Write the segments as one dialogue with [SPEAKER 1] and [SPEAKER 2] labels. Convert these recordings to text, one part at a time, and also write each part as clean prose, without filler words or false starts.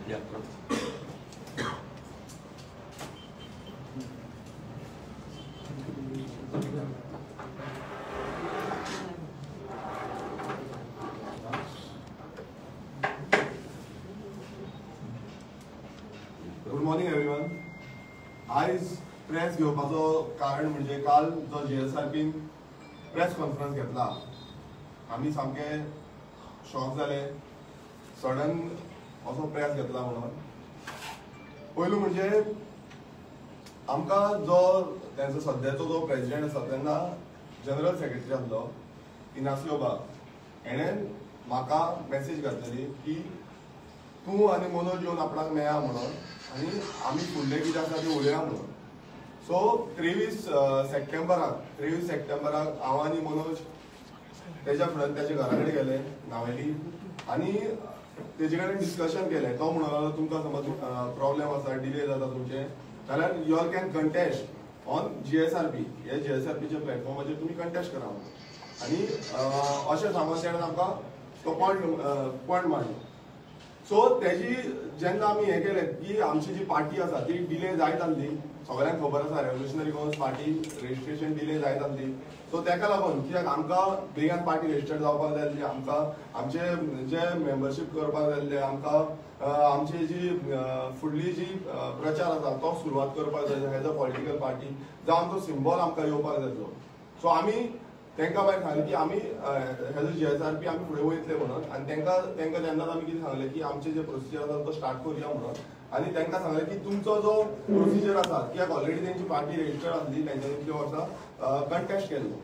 [SPEAKER 1] Good morning everyone. आयज press घेवपाचो कारण म्हणजे काल जो JSRPन प्रेस कॉन्फरन्स घेतला, आमी सामके शॉक जाले. सडन असो प्रेस घेतला म्हणून. पयलू म्हणजे आमकां जो त्यांचो सद्याचो जो प्रेसिडेंट आसा तेन्ना जनरल सेक्रेटरी आसलो इनासियो बाग, हेणें म्हाका मेसेज घातलेली की तूं आनी मनोज येवन आपणाक मेळा म्हणून, आनी आमी फुडलें कितें आसा तें उलोवया म्हणून. सो 23 सप्टेंबराक हांव आनी मनोज तेज्या फुड्यान तेज्या घरा कडेन गेले नावेली, आनी तेजे कडेन डिस्कशन केलें. तो म्हणून तुमकां समज प्रॉब्लेम आसा, डिले जाता तुमचे, जाल्यार you all can contest on JSRP. हे JSRPच्या प्लॅटफॉर्माचेर तुमी कंटेस्ट करा. आनी अशें सांगून तेणें आमकां तो पॉयंट मारलो. सो तेजी जेन्ना आमी हें केलें की आमची जी पार्टी आसा ती डिले जायत आसली, सगळ्यांक खबर आसा revolutionary cause party registration delay जायत आसली. सो तेका लागून कित्याक आमकां बेगीन पार्टी रेजिस्टर जावपाक जाय आसली, आमकां आमचे जे मेंबरशीप करपाक जाय आसलें, आमकां आमची जी फुडली जी प्रचार आसा तो सुरवात करपाक जाय एज अ पॉलिटिकल पार्टी, जावं आमचो सिम्बॉल आमकां येवपाक जाय आसलो. सो आमी तेंकां भायर सांगलें की आमी हेजो JSRP आमी फुडें वयतले म्हणून. आनी तेंकां जेन्नाच आमी कितें सांगलें की आमचे जे प्रोसिजर आसा तो स्टार्ट करुया म्हणून. आनी तेंकां सांगलें की तुमचो जो प्रोसिजर आसा, कित्याक ऑलरेडी तेंची पार्टी रेजिस्टर आसली, तेंच्यांनी इतले वर्सां कंटेस्ट केल्लो.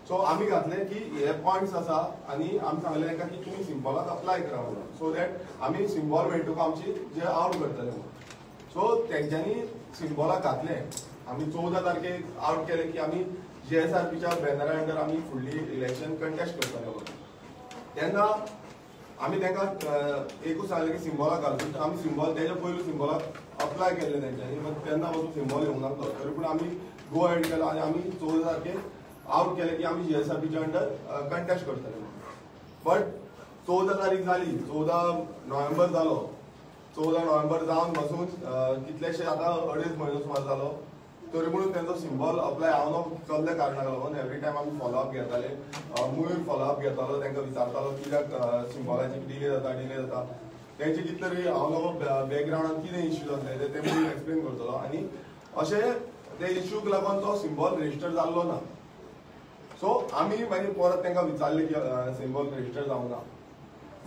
[SPEAKER 1] सो आमी घातलें की हे पॉयंट्स आसा, आनी आमी सांगलें तेंकां की तुमी सिम्बॉलाक अप्लाय करा म्हणून, सो दॅट आमी सिम्बॉल मेळटूक तुका आमची जे आवट करतले म्हणून. सो तेंच्यांनी सिम्बॉलाक घातलें. आमी 14 तारखेक आवट केलें की आमी JSRPच्या बॅनरा अंडर आमी फुडली इलेक्शन कंटेस्ट करतले म्हणून. तेन्ना आमी तेंकां एकूच सांगलें की सिम्बॉलाक घालून आमी सिम्बॉल तेज्या पयलू सिम्बॉलाक अप्लाय केल्लें तेंच्यांनी, बट तेन्ना वचून सिम्बॉल येवंक नासलो. तरी पूण आमी गो हेड केलो आनी आमी 14 तारखेक आवट केलें की आमी JSRPच्या अंडर कंटेस्ट करतले म्हणून. बट 14 तारीख जाली, 14 नोव्हेंबर जालो. 14 नोव्हेंबर जावन पासून कितलेशे आतां 2.5 म्हयनो सुमार जालो. तरी म्हणून तेंचो सिम्बॉल अप्लाय हांव चल्ल्या कारणाक लागून एवरी टायम आमी फॉलोअप घेताले. मयूर फॉलोअप घेतालो, तेंकां विचारतालो कित्याक सिम्बॉलाची डिले जाता. तेंचे कितें तरी हांव नको बॅकग्रावंडान कितें इश्यूज आसले ते मयूर एक्सप्लेन करतलो. आनी अशें ते इश्यूक लागून तो सिम्बॉल रेजिस्टर जाल्लो ना. सो आमी मागीर परत तेंकां विचारलें की सिम्बॉल रेजिस्टर जावंक ना.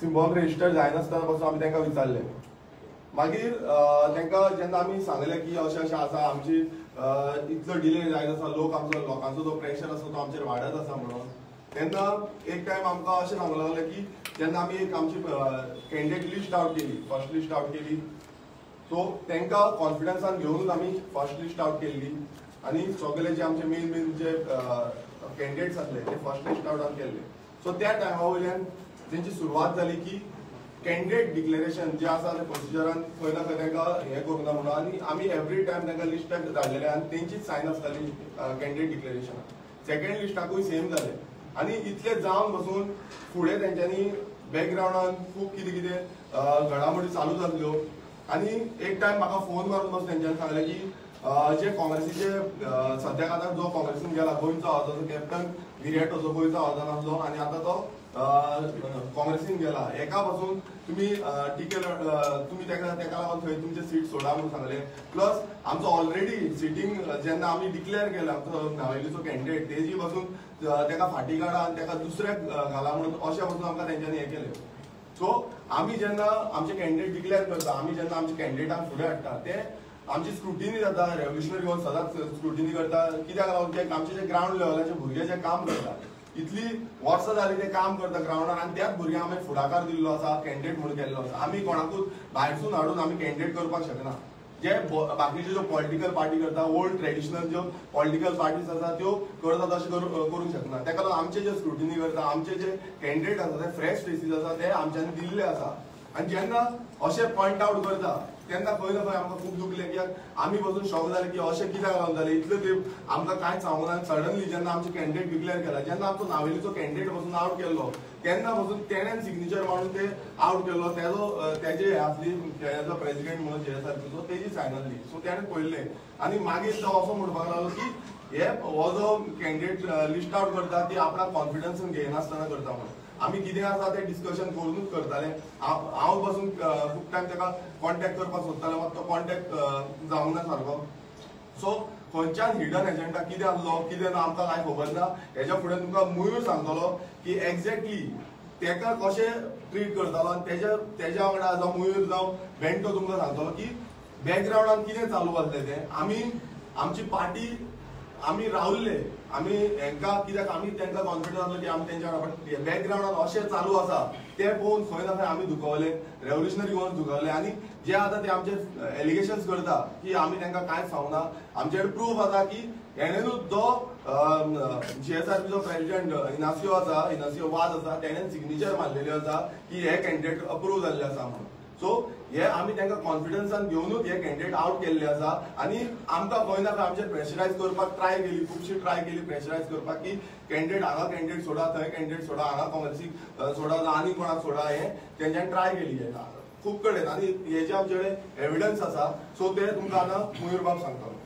[SPEAKER 1] सिम्बॉल रेजिस्टर जायनासतना पासून आमी तेंकां विचारलें. मागीर तेंकां जेन्ना आमी सांगलें की अशें आसा, आमची इतलो डिले जायत आसा, लोकांचो जो प्रेशर आसा तो आमचेर वाडत आसा म्हणून, तेन्ना एक टायम आमकां अशें सांगूंक लागलें की जेन्ना आमी एक आमची कॅन्डिडेट लिस्ट आवट केली, फर्स्ट लिस्ट आवट केली, सो तेंकां कॉन्फिडन्सान घेवनूच आमी फर्स्ट लिस्ट आवट केल्ली. आनी सगळे जे आमचे मेन जे कॅन्डिडेट्स आसले ते फर्स्ट लिस्ट आवट केल्ले. सो त्या टायमा वयल्यान तेंची सुरवात जाली की कॅन्डिडेट डिक्लेरेशन जे आसा ते प्रोसिजरान खंय ना खंय तेंकां हें करूंक ना म्हणून. आनी आमी एवरी टायम तेंकां लिस्टाक धाडलेले आनी तेंचीच सायन आसताली कॅन्डिडेट डिक्लेरेशनाक. सेकंड लिस्टाकूय सेम जालें. आनी इतलें जावन पासून फुडें तेंच्यांनी बॅकग्रावंडान खूब कितें घडामोडी चालूच आसल्यो. आनी एक टायम म्हाका फोन मारून पासून तेंच्यांनी सांगलें की जे काँग्रेसीचे सद्याक आतां जो काँग्रेसीन गेला गोंयचो आसा तो कॅप्टन विरेटो जो गोंयचो आदान आसलो आनी आतां तो काँग्रेसीन गेला, एका पासून तुमी तुमी तेका लागून थंय तुमचे सीट सोडा म्हणून सांगलें. प्लस आमचो ऑलरेडी सिटींग जेन्ना आमी डिक्लेअर केला आमचो नावेलीचो कॅन्डिडेट, तेजी पासून तेका फाटी काडा आनी तेका दुसऱ्याक घाला म्हणून अशें पासून आमकां तेंच्यांनी हें केलें. सो आमी जेन्ना आमचे कॅन्डिडेट डिक्लेअर करता, आमी जेन्ना आमच्या कॅन्डिडेटाक फुडें हाडटा, ते आमची स्क्रुटिनी जाता. रेव्होल्युशनरी कॉज सदांच स्क्रुटिनी करता. कित्याक लागून की आमचे जे ग्रावंड लेवलाचे भुरगे जे काम करता, इतली वर्सां जाली ते काम करता ग्रावंडार, आनी त्याच भुरग्यांक आमी फुडाकार दिल्लो आसा, कॅन्डिडेट म्हणून केल्लो आसा. आमी कोणाकूच भायरसून हाडून आमी कॅन्डिडेट करपाक शकना. जे बाकीचे ज्यो पॉलिटिकल पार्टी करता, ओल्ड ट्रेडिशनल ज्यो पॉलिटिकल पार्टीज आसा त्यो करता तशें करूंक शकना. तेका लागून आमचे जे स्क्रुटिनी करता, आमचे जे कॅन्डिडेट आसा ते फ्रेश फेसीस आसा ते आमच्यांनी दिल्ले आसा. आनी जेन्ना अशें पॉयंट आवट करता तेन्ना खंय ना खंय आमकां खूब दुखलें, कित्याक आमी बसून शॉक जाले की अशें कित्याक लागून जालें, इतलें तें आमकां कांयच सांगूंक ना. सडनली जेन्ना आमचे कॅन्डिडेट डिक्लेअर केला, जेन्ना आमचो नावेलीचो कॅन्डिडेट बसून आउट केल्लो तेन्ना बसून तेणेन सिग्नेचर मारून ते आउट केल्लो. तेजे हे आसली एज अ प्रेसिडेंट म्हणून JSRPचो तेजी सायन आसली. सो तेणें पळयलें आनी मागीर तो असो म्हणपाक लागलो की हो जो कॅन्डिडेट लिस्ट आउट करता ती आपणाक कॉन्फिडन्सान घेयनासतना करता म्हणून. आमी कितें आसा तें डिस्कशन करूनच करताले. हांव बसून खूब टायम ताका कॉन्टॅक्ट करपाक सोदतालो, मात तो कॉन्टॅक्ट जावंक ना सारको. सो खंयच्यान हिडन एजेंडा कितें आसलो कितें ना आमकां कांय खबर ना. हेच्या फुडें तुमकां मयूर सांगतलो की एक्झॅक्टली तेका कशें ट्रीट करतालो आनी तेज्या वांगडा जावं मयूर जावं बेंटो तुमकां सांगतलो की बॅकग्रावंडान कितें चालू आसलें तें. आमची पार्टी आमी रावल्ले, आमी हेंकां कित्याक आमी तेंकां कॉन्फिडन्स आसलो की आमी तेंच्या वांगडा बॅकग्रावंडान अशें चालू आसा तें पळोवन खंय ना खंय आमी दुखवले, रेव्होल्युशनरी गोवन दुखवले. आनी जे आतां ते आमचे एलिगेशन्स करता की आमी तेंकां कांयच सांगना, आमचे कडेन प्रूफ आसा की हेणेनूच जो JSRPचो प्रेसिडेंट इनासियो वाज आसा तेणेन सिग्नेचर मारलेली आसा की हे कॅन्डिडेट अप्रूव जाल्ले आसा म्हणून. सो हे आमी तांकां कॉन्फिडन्सान घेवनूच हे कॅन्डिडेट आउट केल्ले आसा. आनी आमकां खंय ना खंय आमचे प्रेशरायज करपाक ट्राय केली, खुबशी ट्राय केली प्रेशरायज करपाक की कॅन्डिडेट हांगा कॅन्डिडेट सोडा, थंय कॅन्डिडेट सोडा, हांगा काँग्रेसीक सोडा, आनी कोणाक सोडा, हे तेंच्यांनी ट्राय केली खूब कडेन. आनी हेजे आमचे कडेन एविडन्स आसा. सो ते तुमकां आतां मयूर बाब सांगतलो.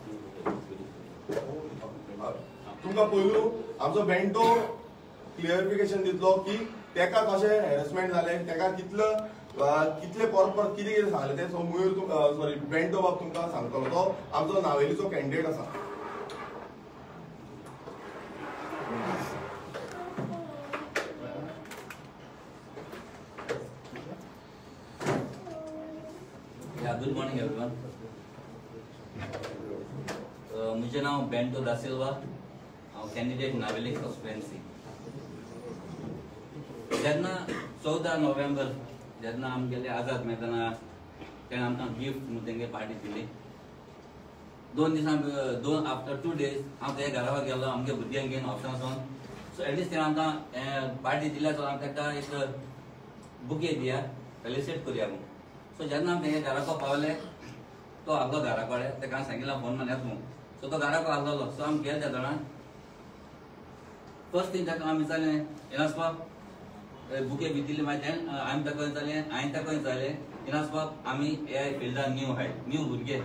[SPEAKER 1] तुमकां पयलू आमचो बेंटो क्लियरिफिकेशन दितलो की तेका कशें हॅरेसमेंट जालें, तेका कितले परत कितें कितें सांगलें तें. सो मयूर बेंटो बाब तुमकां सांगतलो. तो आमचो नावेलीचो कॅन्डिडेट आसा.
[SPEAKER 2] Good morning everyone. मुझे नाव बेंटो दा सिल्वा, हांव कॅन्डिडेट नावेली कॉन्स्टिट्युएन्सी. जेन्ना 14 नोव्हेंबर जेन्ना आमगेले आझाद मैदाना तेणें आमकां गिफ्ट म्हणून तेंगे पार्टी दिली. 2 आफ्टर 2 days हांव तेज्या घरा गेलो आमगे भुरग्यांक घेवन ऑप्शनासून. सो एटलिस्ट तेणें आमकां पार्टी दिल्या, सो आमी तेका एक बुके दिया, फेलिसिट करुया म्हणून. सो जेन्ना आमी तेंगे घराको पावले, तो आसलो घरा कडेन, तेका हांवें सांगितलें फोन मारून येता म्हणून. सो तो घराको आसलेलो. सो आमी गेले त्या जाणा. फर्स्ट थिंग ताका आमी विचारलें इनासबाब बुके बी दिली. मागीर हांवें ताका विचारलें इनासबाब आमी ह्या फिल्डान न्यू आहाय, न्यू भुरगे,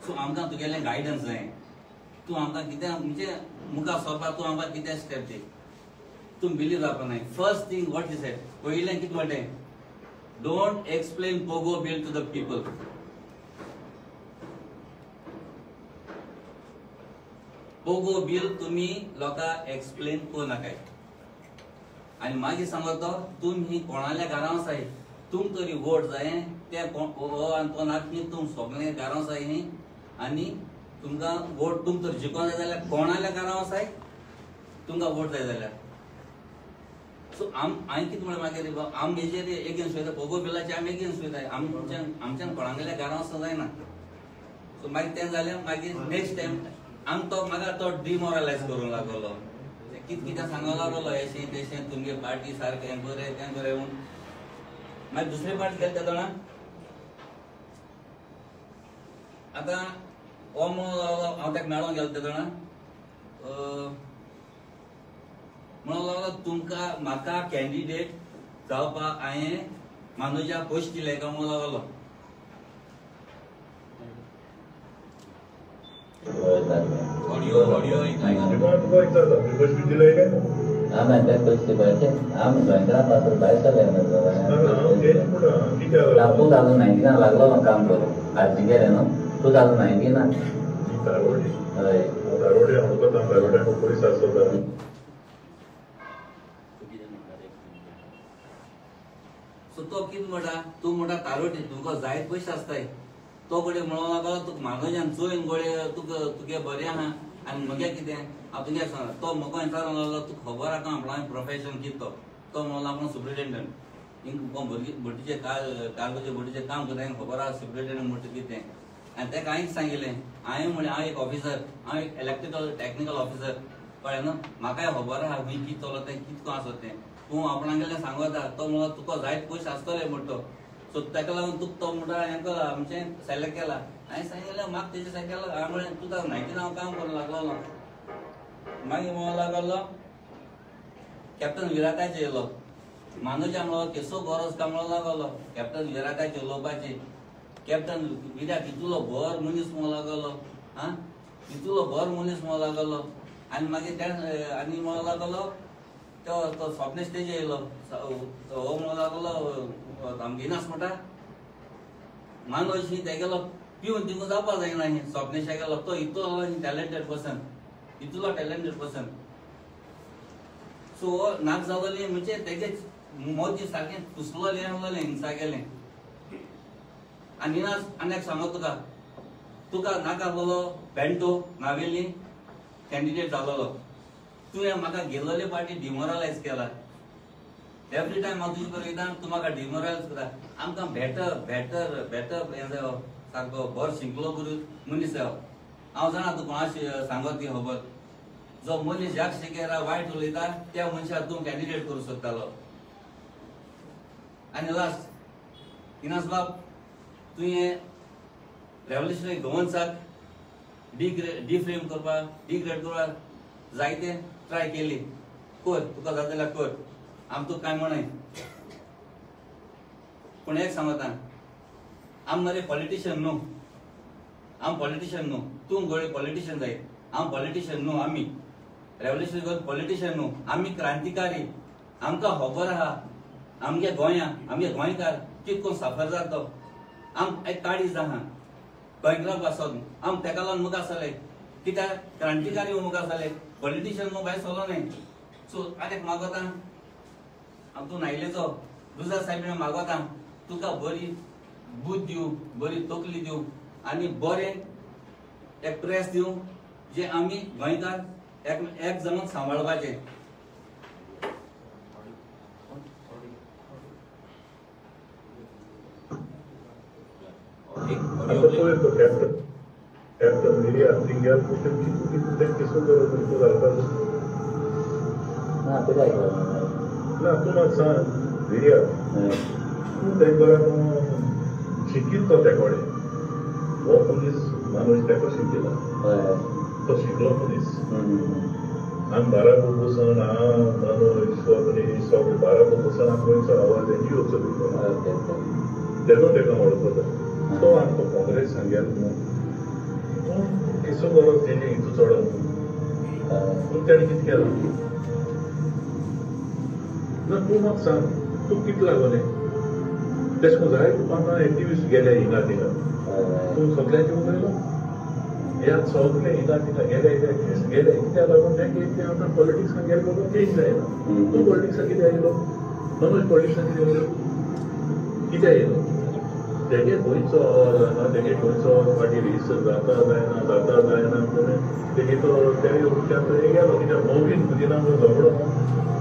[SPEAKER 2] सो आमकां तुगेलें गायडन्स जाय. तूं आमकां कितें म्हणजे मुखार सरपाक तूं आमकां कितें स्टेप दी. तूं बिलीव जावपा नाय. First thing what he said, पयलें कितें म्हणलें, don't explain POGO bill to the people. POGO bill तुम्ही लोकांक एक्सप्लेन करूं नाकाय. आनी मागीर सांगतो तुम्ही कोणाल्या घरां आसाय, तुमकां तरी वोट जाय, ते हो आनी तो नाकी तुम सगळे घरां आसाय आनी तुमकां वोट तुमकां तर जिखोन जाय जाल्यार कोणाल्या घरां आसाय तुमकां वोट जाय जाल्यार. सो हांवें कितें म्हणलें मागीर आमी हेजेर एगेन्स्ट वयता, पोगो बिलाचे आमी एगेन्स्ट वयताय, आमच्यान कोणागेल्या घरां वचूंक जायना. सो मागीर तें जालें. मागीर नेक्स्ट टायम म्हाका तो डिमोरलायज करूंक लागलो. कितें सांगूंक लागलो हेशें तेशें तुमगे पार्टी सारकें हें बरें तें बरें म्हूण. मागीर दुसरे पार्टी गेले त्या जाणा. आतां हो हांव ताका मेळोंक गेलो त्या जाणा. म्हणूंक लागलो तुमकां म्हाका कॅन्डिडेट जावपाक हांवें मानुजा पोस्ट दिले काय म्हणूंक लागलो. ऑडियो
[SPEAKER 3] आम्ही त्या पैसे भरचे आम्ही बैंकला पासून पैसा घेणार 2019 लागलो ना काम करू. आज गेले ना 2019 ना
[SPEAKER 2] सो तो कितें म्हणटा, तूं म्हणटा तारोटी तुका जायत पयशे आसताय. तो कडेन म्हणूंक लागलो तुका मानोजान चोयन गोळे तुगे बरें आहा आनी म्हगे कितें हांव तुगे सांग. तो म्हाका विचारूंक लागलो तुका खबर आहा आपणाचें प्रोफेशन कितें तो म्हणलो आपणो सुप्रिटेंडंट भटीचे कारगोचे भटीचें काम करता खबर आहा सुप्रिटेंडंट म्हणटा कितें. आनी तेका हांवें सांगिल्लें म्हणलें हांव एक ऑफिसर, हांव एक इलेक्ट्रिकल टॅक्निकल ऑफिसर कळ्ळें न्हू. म्हाकाय खबर आहा खंय कितें चलता तें कितको आसा तें. तूं आपणागेलें सांगता. तो म्हणलो तुका जायत पयशे आसतले म्हणटा. सो सो ताका लागून तुका तो म्हणटा हेका आमचें सिलेक्ट केला. हांवें सांगितलें म्हाका तेजें सिलेक्ट केला. हांवें म्हणलें 2019 हांव काम करूंक लागलो. मागीर म्हणूंक लागलो कॅप्टन विराटाचेर येयलो. मानूच्या म्हणलो केसो गरज काय म्हणूंक लागलो. कॅप्टन विराटाचेर उलोवपाची. कॅप्टन विराट इतलो बरो मनीस म्हणूंक लागलो. हां इतलो बरो मनीस म्हणूंक लागलो. आनी मागीर आनी म्हणूंक लागलो तो स्वप्नेश तेजे येयलो. हो म्हणूंक लागलो आमगिनास म्हणटा मानोशी तेगेलो पिवन थिंगू जावपा जायना ही स्वप्नेशा गेलो. तो इतलो टॅलेंटेड पर्सन, इतलो टॅलेंटेड पर्सन. सो नाक जालोली म्हणजे तेजेच मोदी सारकें कुसलोलें आसलोलें हिंसा गेलें. आनी आनीक सांगो तुका नाका आसलोलो बेंटो नावेली कॅन्डिडेट जालोलो. तुवें म्हाका गेलोले पार्टी डिमोरलायज केला. एवरी टायम हांव तुजे बरोबर येता तूं म्हाका डिमोरलायज करता. आमकां बेटर हें जायो सारको बरो शिकलो मनीस जायो. हांव जाणा तूं कोणा सांगत ती खबर. जो मनीस ज्याक शिकेरा वायट उलयता त्या मनशाक तूं कॅन्डिडेट करूं सोदतालो. आनी लास्ट इनास बाब तुवें रेव्होल्युशनरी गव्हर्नन्साक डिफ्रेम करपाक डिग्रेड करपाक जायते ट्राय केली. कर तुका जाता जाल्यार कर. आम तुका कांय म्हणय. पूण एक सांगता आम मरे पॉलिटिशियन न्हू. आम पॉलिटिशियन न्हू. तूं गळे पॉलिटिशियन जाय. हांव पॉलिटिशियन न्हू. आमी रेव्होल्युशनरी पॉलिटिशियन न्हू. आमी क्रांतिकारी. आमकां खबर आहा आमगे गोंया आमगे गोंयकार कितको सफर जाता. आम एक काळीज आहा गोंयकारा पासून. आम तेका लागून मुखार सरले कित्याक क्रांतिकारी मुखार सरले. पॉलिटिशियन न्हू भायर सरलो न्हय. सो आतां मागोता हांव तूं नायलेचो दुसऱ्या सायडीन मागोता तुका बरी बूद दिवं बरी तकली दिवं आनी बरें एक प्रेस दिवं जे आमी गोंयकार एक जावन सांबाळपाचे.
[SPEAKER 4] Captain Miria Singh question किती केसो करतो जाता
[SPEAKER 3] ना पिराय
[SPEAKER 4] ना तू म्हाका सांग मिरिया तूं तेंकां शिकितो तेकोडे हो मनीस माणूस तेका शिकयला तो शिकलो मनीस आमी बाराक बसून माणूस स्वप्नी सगळे बाराक बसून आमी गोंयचो आवाज एनजीओ चलयलो तेदो तेका वळखता. तो आमकां काँग्रेस सांगेल न्हू तूं केसो गरज तेणी हितू चड पूण तेणी कितें केलां ना तूं म्हाका सांग तूं कितें लागोलें तेश कोन्न जाय तुका एक्टिविस्ट गेले हिंगा थिंगा तूं सगळ्यांचे उलयलो ह्या सगळे हिंगा थिंगा गेले कित्याक लागून तेंगे आमकां पॉलिटिक्सान गेले बरोबर चेंज जायना. तूं पॉलिटिक्सान कितें आयलो मनोज पॉलिटिक्सान कितें आयलो कितें आयलो तेगे गोंयचो तेगे गोंयचो फाटी रिसर्च जाता जायना तेगे तो तेगे गेलो कित्याक नवीन भुरगीं झगडो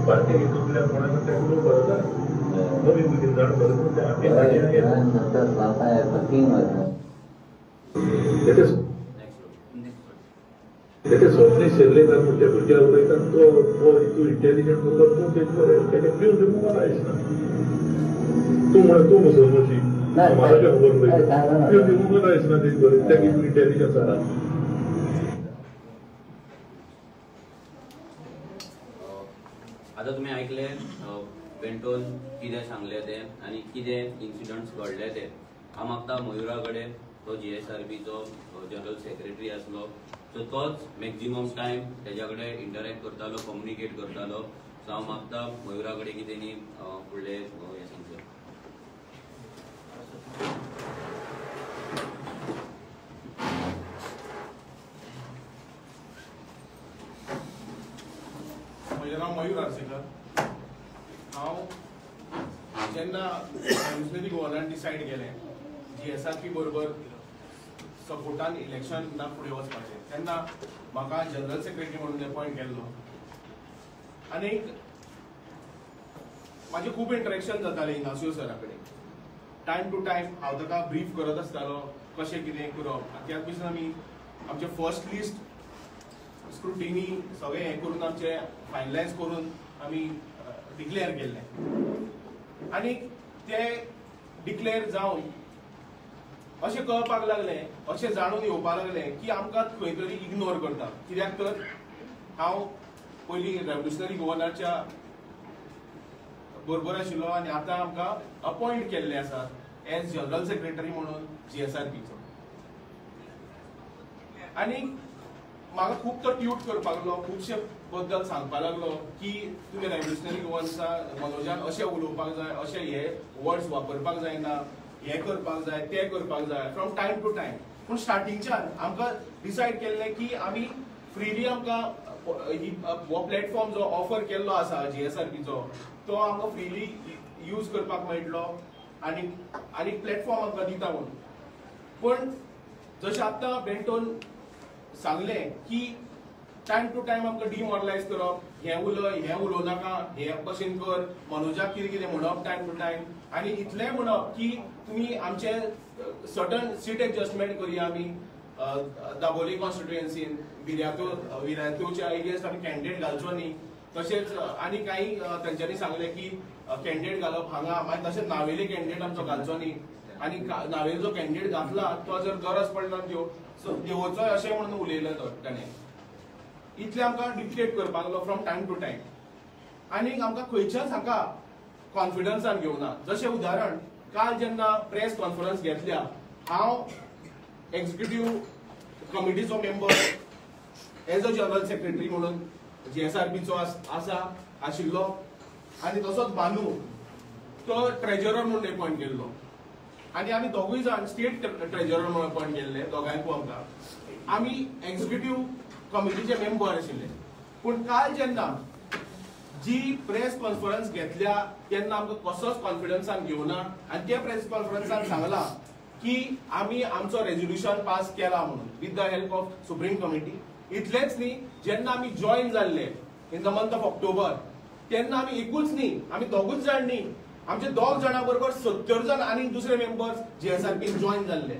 [SPEAKER 4] पार्टी हितूंतल्यान कोणाक तेका उलोवपाक जाता. नवीन भुरगीं जाण करता ते आमी पार्टीन तेगे स्वप्नी शेल्ले ना पूण त्या भुरग्याक उलयता तो हितू इंटेलिजंट उरलो तूं तेजे पिवन रिमूवल आयसना. तूं म्हण तूं मुसलमानशी म्हाका खबर उलयता पिवन रिमूवल आयसना तेजे बरें तेगे इंटेलिजन्स आहा.
[SPEAKER 5] आता तुम्ही ऐकले बेंटोन कितें सांगले ते आनी कितें इन्सिडंट्स घडले ते. हांव मागता मयुरा कडेन तो GSRBचो जनरल सेक्रेटरी आसलो सो तोच मॅक्झिमम टायम तेज्या कडेन इंटरॅक्ट करतालो कम्युनिकेट करतालो. सो हांव मागता मयुरा कडेन कितें न्ही फुडलें हें सांगचें.
[SPEAKER 6] म्हजें नांव मयूर आर्सेकर. हांव जेन्ना रेव्होल्युशनरी गोवनान डिसायड केलें GSRB बरोबर सपोर्टान इलेक्शनाक फुडें वचपाचें तेन्ना म्हाका जनरल सेक्रेटरी म्हणून अपॉयंट केल्लो. आनीक म्हाजें खूब इंटरेक्शन जातालें इनासियो सरा कडेन. टायम टू टायम हांव ताका ब्रीफ करत आसतालो कशें कितें करप. त्याच भशेन आमी आमचें फर्स्ट लिस्ट स्क्रुटिनी सगळें हें करून आमचें फायनलायज करून आमी डिक्लेअर केल्लें. आनीक ते डिक्लेअर जावन अशें कळपाक लागलें, अशें जाणून येवपाक लागलें की आमकां खंय तरी इग्नोर करता. कित्याक तर हांव पयलीं रेव्होल्युशनरी गव्हर्नराच्या बरोबर आशिल्लो आनी आतां आमकां अपॉयंट केल्ले आसा एज जनरल सेक्रेटरी म्हणून GSRPचो. आनी म्हाका खूब तो ट्यूट करपाक लागलो, खुबशे बद्दल सांगपाक लागलो की तुमी रेव्होल्युशनरी गव्हर्नन्सा मनोजान अशें उलोवपाक जाय, अशें हे वर्ड्स वापरपाक जायना, हे करपाक जाय, ते करपाक जाय, फ्रॉम टायम टू टायम. पूण स्टार्टिंगच्यान आमकां डिसायड केल्लें की आमी फ्रीली आमकां हो प्लॅटफॉर्म जो ऑफर केल्लो आसा GSRPचो तो आमकां फ्रीली यूज करपाक मेळटलो आनी प्लॅटफॉर्म आमकां दिता म्हणून. पण जशें आतां बेंटोन सांगलें की टायम टू टायम आमकां डिमोरलायज करप, हें उलोव नाका, हे भशेन कर, मनोजाक कितें कितें म्हणप टायम टू टायम, आनी इतलें म्हणप की तुमी आमचे सर्टन सीट एडजस्टमेंट करया आमी दाबोली कॉन्स्टिट्युएन्सीन, विरायतूच्या एरियेस आमी कॅन्डिडेट घालचो न्ही. तशेंच आनी काही तेंच्यांनी सांगलें की कॅन्डिडेट घालप हांगा, मागीर तशेंच नावेली कॅन्डिडेट आमचो घालचो न्ही, आनी नावेली जो कॅन्डिडेट घातला तो जर गरज पडना देंवोचो अशें म्हणून उलयलें ताणें. इतलें आमकां डिक्टेट करपाक लागलो फ्रॉम टायम टू टायम. आनी आमकां खंयच्याच हाका कॉन्फिडन्सान घेवना. जशें उदाहरण, काल जेन्ना प्रेस कॉन्फरन्स घेतल्या, हांव एक्झिक्युटिव्ह कमिटीचो member as a general secretary म्हणून GSRPचो आशिल्लो, आनी तसोच बानू तो ट्रेजरर म्हणून अपॉयंट केल्लो, आनी आमी दोगूय जाण स्टेट ट्रेजरर म्हणून अपॉयंट केल्ले, दोगांयकू आमकां. आमी एक्झिक्युटिव्ह कमिटीचे मेंबर आशिल्ले. पूण काल जेन्ना जी प्रेस कॉन्फरन्स घेतल्या तेन्ना आमकां कसोच कॉन्फिडन्सान घेवना, आनी त्या प्रेस कॉन्फरन्सान सांगलां की आमी आमचो रेझोल्युशन पास केला म्हणून with the help of supreme committee. इतलेंच न्ही, जेन्ना आमी जॉयन जाल्ले in the month of October तेन्ना आमी एकूच न्ही, आमी दोगूच जाण न्ही, आमचे दोग जाणां बरोबर 70 जाण आनी दुसरे मेंबर्स GSRPन जॉयन जाल्ले.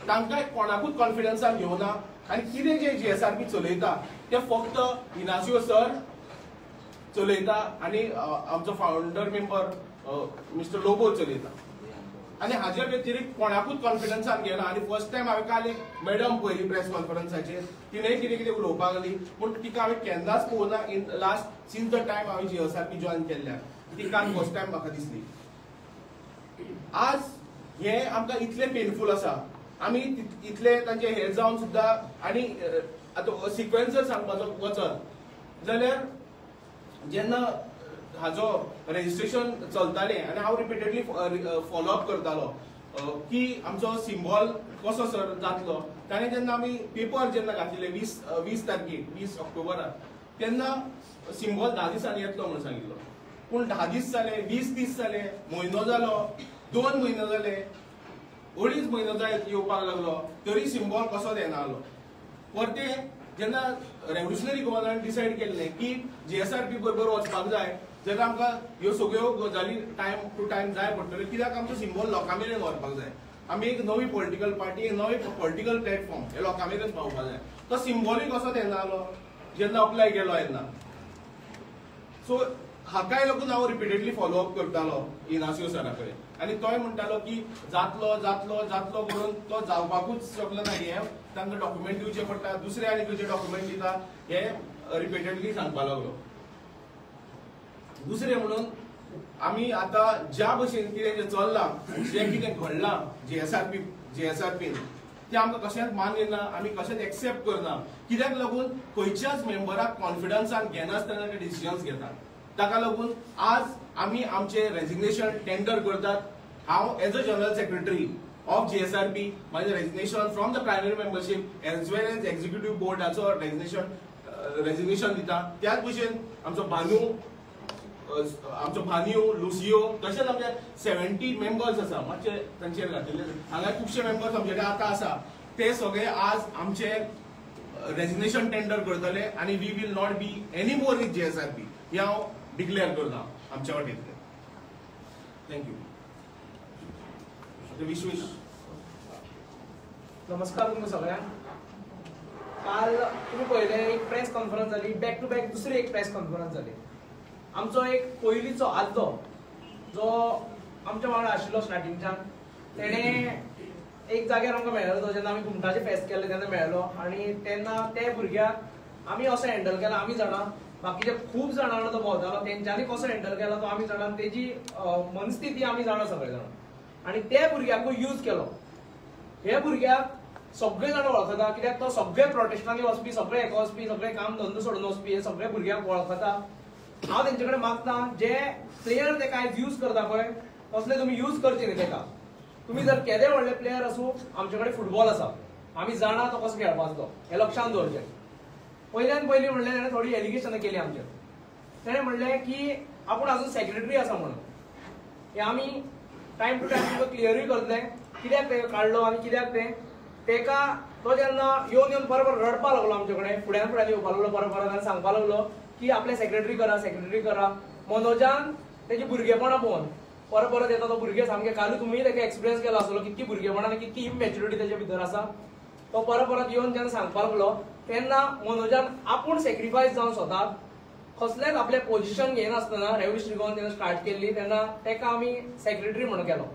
[SPEAKER 6] तांकां कोणाकूच कॉन्फिडन्सान घेवना, आनी कितें जे GSRP चलयता ते फक्त इनासियो सर चलयता आनी आमचो फावंडर मेंबर मिस्टर लोबो चलयता, आनी हाजे व्यतिरिक्त कोणाकूच कॉन्फिडन्सान घेना. आनी फर्स्ट टायम हांवें काल एक मॅडम पयली प्रेस कॉन्फरन्साचेर, तिणेंय कितें कितें उलोवपाक लागली, पूण तिका हांवें केन्नाच पळोवना in last since the time हांवें GSRP जॉयन केल्ल्या. ती काल फर्स्ट टायम म्हाका दिसली. आज हें आमकां इतलें पेनफूल आसा, आमी इतले तांचे हे जावन सुद्दां, आनी आतां सिक्वेन्स जर सांगपाचो वचत जाल्यार जेन्ना हाजो रेजिस्ट्रेशन चलतालें आनी हांव रिपिटेडली फॉलोअप करतालो की आमचो सिम्बॉल कसो सर जातलो, ताणें जेन्ना आमी पेपर जेन्ना घातिल्ले 20 तारखेक 20 ऑक्टोबराक, तेन्ना सिम्बॉल 10 दिसांनी येतलो म्हणून सांगिल्लो. पूण 10 दीस जाले, 20 दीस जाले, म्हयनो जालो, 2 म्हयने जाले, 2.5 म्हयनो जायत येवपाक लागलो, तरी सिम्बॉल कसोच येना आलो. परतें जेन्ना रेव्होल्युशनरी गव्हर्नरान डिसायड केल्लें की GSRP बरोबर वचपाक जाय, जाल्यार आमकां ह्यो सगळ्यो गजाली टायम टू टायम जाय पडटल्यो. कित्याक आमचो सिम्बॉल लोकां मेरेन व्हरपाक जाय. आमी एक नवी पॉलिटिकल पार्टी, एक नवी पॉलिटिकल प्लॅटफॉर्म हे लोकां मेरेन पावोवपाक जाय. तो सिम्बॉलूय कसोच येना आलो जेन्ना अप्लाय केलो येन्ना. सो हाकाय लागून हांव रिपिटेडली फॉलोअप करतालो इनासियो सरा कडेन, आनी तोय म्हणटालो की जातलो जातलो जातलो करून तो जावपाकूच शकलो ना. हे तांकां डॉक्युमेंट दिवचे पडटा, दुसरे आनी खंयचे डॉक्युमेंट दिता, हे रिपिटेडली सांगपाक लागलो. दुसरें म्हणून आमी आतां ज्या भशेन कितें जें चल्लां, जें कितें घडलां GSRPन, तें आमकां कशेंच मान्य ना, आमी कशेंच एक्सेप्ट करना. कित्याक लागून खंयच्याच मेंबराक कॉन्फिडन्सान घेनासतना ते डिसिजन्स घेतात. ताका लागून आज आमी आमचें रेजिग्नेशन टेंडर करतात. हांव as a general secretary of GSRP म्हाजें resignation from the primary membership as well as executive बोर्डाचो रेजिग्नेशन दिता. त्याच भशेन आमचो भान्यू, लुसियो, तशेंच आमचे 70 मेंबर्स आसा, मातशे तांचेर घातिल्ले. हांगा खुबशे मेंबर्स आमचे कडेन आतां आसा, ते सगळे आज आमचे रेजिग्नेशन टेंडर करतले, आनी we will not be any more with GSRP. हे हांव डिक्लेअर करता आमच्या वाटेंतल्यान. थँक्यू. विश्वेश.
[SPEAKER 7] नमस्कार तुमकां सगळ्यांक. काल तुम्ही पळयलें एक प्रेस कॉन्फरन्स जाली, बॅक टू बॅक दुसरी एक प्रेस कॉन्फरन्स जाली. आमचो एक पयलींचो आदलो जो आमच्या वांगडा आशिल्लो स्टार्टिंगच्यान तेणे एक जाग्यार आमकां मेळ्ळलो तो जेन्ना आमी घुमटाचे फेस्त केल्ले तेन्ना मेळ्ळलो आनी तेन्ना ते भुरग्याक आमी असो हँडल केला आमी जाणा बाकीचे खूब जाणां वांगडा तो भोंवतालो तेंच्यांनी कसो हँडल केला तो आमी जाणा तेजी मनस्थिती आमी जाणा सगळे जाण आनी ते भुरग्याकूय यूज केलो हे भुरग्याक सगळे जाण वळखता कित्याक तो सगळे प्रोटेस्टांनी वचपी सगळे हेका वचपी सगळे काम धंदो सोडून वचपी हे सगळे भुरग्याक वळखता हांव तेंचे कडेन मागता जे प्लेयर ते कांय यूज करता पळय तसले तुमी यूज करचे न्ही तेका तुमी जर केदे व्हडले प्लेयर आसूं आमचे कडेन फुटबॉल आसा आमी जाणा तो कसो खेळपाचो हे लक्षांत दवरचें पयल्यान पयलीं म्हणलें ताणें थोडी एलिगेशनां केली आमचेर ताणें म्हणलें की आपूण आजून सेक्रेटरी आसा म्हणून हे आमी टायम टू टायम तुका क्लियरूय करतले कित्याक ते काडलो आनी कित्याक तेका तो जेन्ना येवन बरोबर रडपा लागलो आमचे कडेन फुड्यान येवपा लागलो परत आनी सांगपा लागलो की आपले सेक्रेटरी करा मनोजान तेजी भुरगेपणां पळोवन परत येता तो भुरगे सामके कालू तुमी तेका एक्सपिरियन्स केलो आसलो कितकी भुरगेपणां आनी कितकी इमॅच्युरिटी तेजे भितर आसा तो परत येवन जेन्ना सांगपा लागलो तेन्ना मनोजान आपूण सॅक्रिफायस जावन स्वताक कसलेंच आपलें पोजिशन घेयनासतना रेव्होल्युशनरी गोवन जेन्ना स्टार्ट केल्ली तेन्ना तेका आमी सेक्रेटरी म्हणून केलो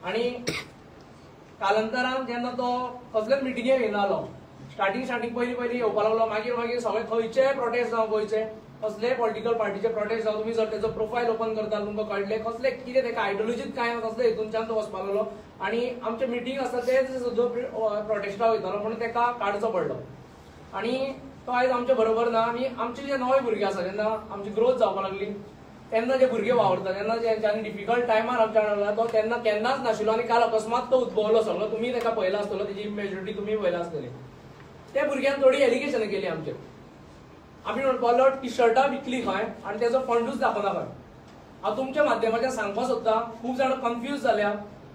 [SPEAKER 7] आनी कालांतरान जेन्ना तो कसलेच मिटिंगेक येयनालो स्टार्टिंग पयलीं येवपा लागलो मागीर सगळे खंयचे प्रोटेस्ट जावं गोंयचे कसले पॉलिटिकल पार्टीचे प्रोटेस्ट जावं तुमी जर तेजो प्रोफायल ओपन करता तुमकां कळटलें कसले कितें तेका आयडियोलॉजीच कांय ना कसले हितूनच्यान तो वचपा लागलो आनी आमचे मिटींग आसता ते सुद्दां प्रोटेस्टाक वयतालो म्हणून तेका काडचो पडलो आनी तो आयज आमचे बरोबर ना आनी आमचे जे नवे भुरगे आसा जेन्ना आमची ग्रोथ जावपाक लागली तेन्ना जे भुरगे वावरता तेन्ना जेंच्यांनी डिफिकल्ट टायमार आमच्या वांगडा तो तेन्ना केन्नाच नाशिल्लो आनी काल अकस्मात तो उद्भवलो सगळो तुमी तेका पळयला आसतलो तेजी इमॅच्युरिटी तुमी पळयला आसतली त्या भुरग्यान थोडी एलिगेशनां केली आमचेर आमी म्हणपाक लागलो टी शर्टां विकली खंय आनी तेजो फंडूच दाखोवना खंय हांव तुमच्या माध्यमाच्यान सांगपाक सोदतां खूब जाणां कन्फ्यूज जाल्या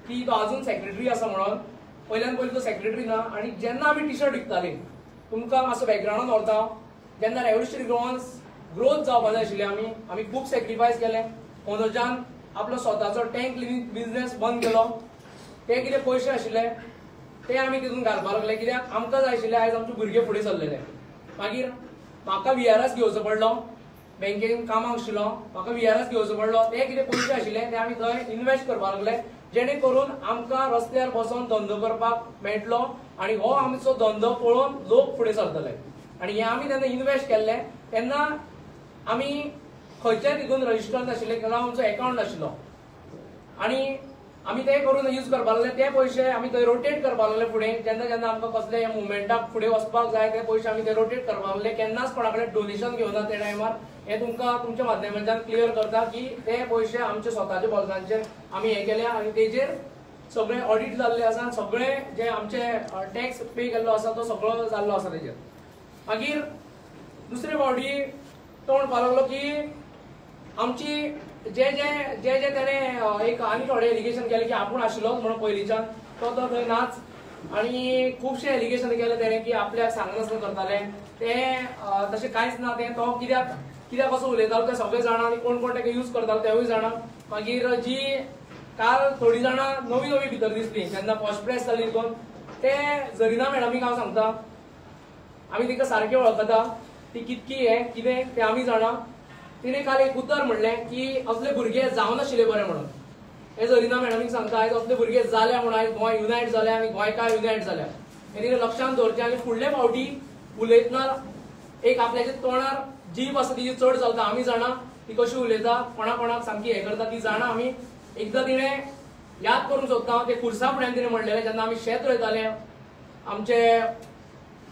[SPEAKER 7] की तो आजून सेक्रेटरी आसा म्हणून पयल्यान पयलीं तो सेक्रेटरी ना आनी जेन्ना आमी टी शर्ट विकताली तुमकां मातसो बॅकग्रावंडान व्हरता जेन्ना रेव्होल्युशनरी गोवन्स ग्रोथ जावपा जाय आशिल्ली आमी खूब सॅक्रिफायस केले मनोजान आपलो स्वताचो टँक क्लिनिंग बिझनेस बंद केलो ते कितें पयशे आशिल्ले ते आमी तितून घालपाक लागले कित्याक आमकां जाय आशिल्ले आयज आमचे भुरगे फुडें सरलेले मागीर म्हाका VRS घेवचो पडलो बँकेन कामाक आशिल्लो म्हाका VRS घेवचो पडलो ते कितें पयशे आशिल्ले ते आमी थंय इन्वेस्ट करपाक लागले जेणे करून आमकां रस्त्यार बसून धंदो करपाक मेळटलो आनी हो आमचो धंदो पळोवन लोक फुडें सरतले आनी हे आमी तेन्ना इन्वेस्ट केल्ले तेन्ना आमी खंयच्याच हितून रजिस्टर नाशिल्ले किंवा आमचो अकाउंट नाशिल्लो आनी आमी ते करून यूज करपाक लागले ते पयशे आमी थंय रोटेट करपाक लागले फुडें जेन्ना जेन्ना आमकां कसले मुवमेंटाक फुडें वचपाक जाय ते पयशे आमी ते रोटेट करपाक लागले केन्नाच कोणा कडेन डोनेशन घेवना ते टायमार हे तुमकां तुमच्या माध्यमांतल्यान क्लियर करता की ते पयशे आमचे स्वताच्या बोल्सांचेर आमी हे केले आनी तेजेर सगळे ऑडिट जाल्ले आसा सगळे जे आमचे टॅक्स पे केल्लो आसा तो सगळो जाल्लो आसा तेजेर मागीर दुसरे फावटी तो म्हणपाक लागलो की आमची जे तेणे एक आनी थोडे एलिगेशन केले की आपूण आशिल्लोच म्हणून पयलींच्यान तो थंय नाच आनी खुबशे एलिगेशन केले तेणे की आपल्याक सांगनासतना करताले ते तशें कांयच ना तें तो कित्याक असो उलयतालो ते सगळे जाणा आनी कोण कोण तेका यूज करतालो तेवूय जाणा मागीर जी काल थोडी जाणां नवी भितर दिसली जेन्ना फर्स्ट प्रेस जाली तितून ते जरिना मॅडमीक हांव सांगता आमी तिका सारके वळखता ती कितकी हे कितें तें आमी जाणा तिणे काल एक उतर म्हणलें की असले भुरगे जावं नाशिल्ले बरें म्हणून हे जरिना मॅडमीक सांगता आयज असले भुरगे जाल्या म्हणून आयज गोंय युनायट जाल्या आनी गोंयकार युनायट जाल्या हे तिणें लक्षांत दवरचें आनी फुडले फावटी उलयतना एक आपल्याच्या तोंडार जीभ आसा तिची चड चलता आमी जाणा ती कशी उलयता कोणाक सामकी हे करता ती जाणा आमी एकदां तिणें याद करूंक सोदता ते खुर्सा फुड्यान तिणें म्हणलेलें जेन्ना आमी शेत रोयताले आमचे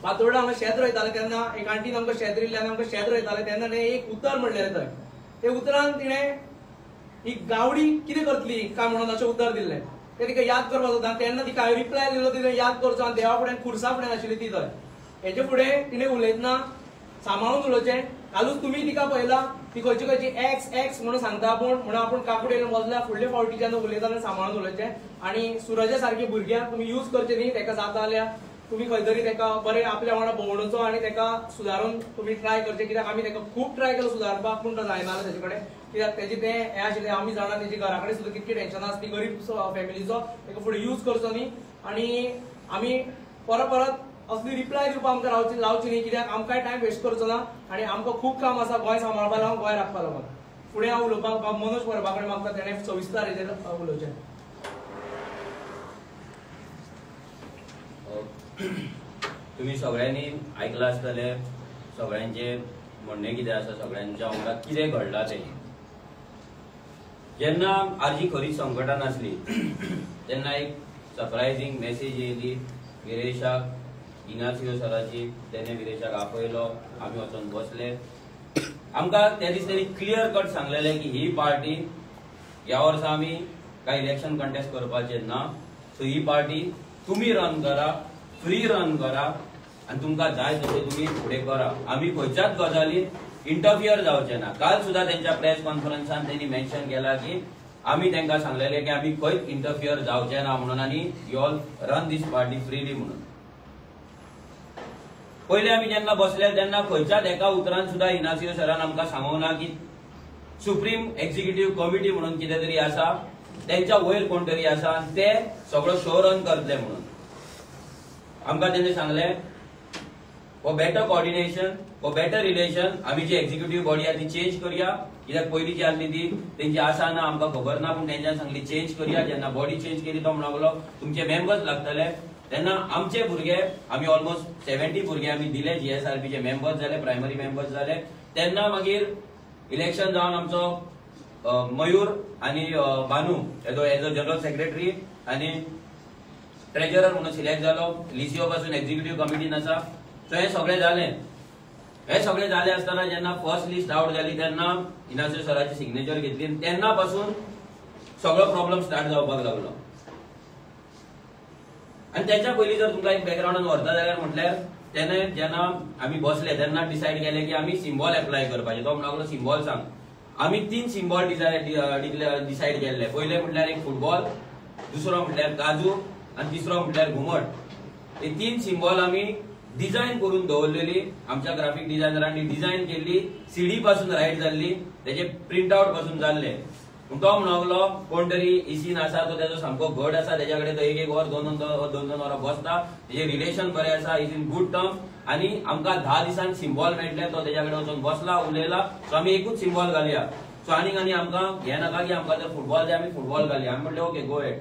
[SPEAKER 7] फातोर्डा हांगा शेत रोयताले तेन्ना एक आंटीन आमकां शेत दिल्लें आनी आमकां शेत रोयताले तेन्ना तिणें एक उतर म्हणलेलें थंय ते उतरान तिणें ही गावडी कितें करतली काय म्हणून अशें उतर दिल्लें ते तिका याद करपाक सोदता तेन्ना तिका हांवें रिप्लाय दिलो तिणें याद करचो आनी देवा फुड्यान खुर्सा फुड्यान आशिल्ली ती थंय हेजे फुडें तिणें उलयतना सांबाळून उलोवचें कालूच तुमी तिका पळयला ती खंयची एक्स म्हणून सांगता आपूण काकुडेन वचल्या फुडले फावटी जेन्ना उलयता सांबाळून उलोवचें आनी सुरजा सारके भुरग्यांक तुमी यूज करचे न्ही तेका जाता जाल्यार तुमी खंय तरी तेका बरें आपल्या वांगडा भोंवडोचो आनी तेका सुदारून तुमी ट्राय करचें कित्याक आमी तेका खूब ट्राय केलो सुदारपाक पूण तो जायना तेजे कडेन कित्याक तेजें तें हें आशिल्लें आमी जाणा तेजी घरा कडेन सुद्दां कितकी टेन्शनां आसता ती गरीब फॅमिलीचो तेका फुडें यूज करचो न्ही आनी आमी परत असली रिप्लाय दिवपाक आमकां लावची न्ही कित्याक आमकांय टायम वेस्ट करचो ना आनी आमकां खूब काम आसा गोंय सांबाळपा लागून गोंय राखपा लागून फुडें हांव उलोवपाक मनोज परबा कडेन मागता तेणें सविस्तर हेजेर उलोवचें.
[SPEAKER 5] तुम्ही सगळ्यांनी ऐकलं आसतलें सगळ्यांचे म्हणणें कितें आसा, सगळ्यांच्या वांगडा कितें घडलां तें. जेन्ना आरजी खरीच संकटान आसली तेन्ना एक सरप्रायझींग मेसेज येयली विरेशाक, इनासियो सराची. तेणे विरेशाक आपयलो, आमी वचून बसले. आमकां त्या दीस तेणी क्लियर कट सांगलेलें की ही पार्टी ह्या वर्सा आमी काय इलेक्शन कंटेस्ट करपाचे ना. सो ही पार्टी तुम्ही रन करा, फ्री रन करा आनी तुमकां जाय तशें तुम्ही फुडें करा. आमी खंयच्याच गजालीत इंटरफियर जावचे ना. काल सुद्धा त्यांच्या प्रेस कॉन्फरन्सान त्यांनी मेन्शन केला की आमी तांकां सांगलेले की आमी खंयच इंटरफियर जावचे ना म्हणून आनी you all run this party freely म्हणून. पयले आमी जेन्ना बसले तेन्ना खंयच्याच एका उतरान सुद्धा इनासियो सरान आमकां सांगूंक ना की सुप्रीम एक्झिक्युटिव्ह कमिटी म्हणून कितें तरी आसा, त्यांच्या वयर कोण तरी आसा आनी ते सगळो शो रन करतले म्हणून. आमकां तेणे सांगले for better coordination, for better relation आमी जी एक्झिक्युटिव्ह बॉडी आहा ती चेंज करया. कित्याक पयली जी आसली ती तेंची आसा ना आमकां खबर ना, पूण तेंच्यान सांगली चेंज करया. जेन्ना बॉडी चेंज केली तो म्हणून लागलो तुमचे मेंबर्स लागतले. तेन्ना आमचे भुरगे आमी ऑलमोस्ट 70 भुरगे आमी दिले जीएसआरपीचे मेंबर्स जाले, प्रायमरी मेंबर्स जाले. तेन्ना मागीर इलेक्शन जावन आमचो मयूर आनी बानू एज अ जनरल सेक्रेटरी आनी ट्रेजरर म्हणून सिलेक्ट जालो. लिसिओ पासून एक्झिक्युटिव्ह कमिटीन आसा. सो हे सगळे जाले. हे सगळे जाले आसतना जेन्ना फर्स्ट लिस्ट आउट जाली तेन्ना इनासियो सराची सिग्नेचर घेतली. तेन्ना पासून सगळो प्रॉब्लेम स्टार्ट जावपाक लागलो. आणि त्याच्या पयलीं जर तुमकां एक बॅकग्राउंडान व्हरता जाल्यार म्हटल्यार तेन्ना जेन्ना आमी बसले तेन्ना डिसायड केले की आमी सिम्बॉल एप्लाय करपाचे. तो म्हणून लागलो सिम्बॉल सांग. आमी 3 सिम्बॉल डिसायड केल्ले. पयले म्हटल्यार एक फुटबॉल, दुसरो म्हटल्यार काजू आनी तिसरो म्हटल्यार घुमट. हे 3 सिम्बॉल आमी डिझायन करून दवरलेली. आमच्या ग्राफिक डिझायनरांनी डिझायन केल्ली. सीडी पासून रायट जाल्ली, तेजे प्रिंट आउट पासून जाल्ले. तो म्हणलो कोण तरी इसीन आसा तो तेजो सामको घट आसा, तेच्या कडेन तो एक वर दोन वरां बसता, तेजे रिलेशन बरें आसा, इज इन गुड टर्म. आनी आमकां 10 दिसांनी सिम्बॉल मेळटले. तो तेच्या कडेन वचून बसला, उलयला. सो आमी एकूच सिम्बॉल घालया. सो आनी आमकां हें नाका की आमकां जर फुटबॉल जाय आमी फुटबॉल घालया. आमी म्हणलें ओके गो हेड.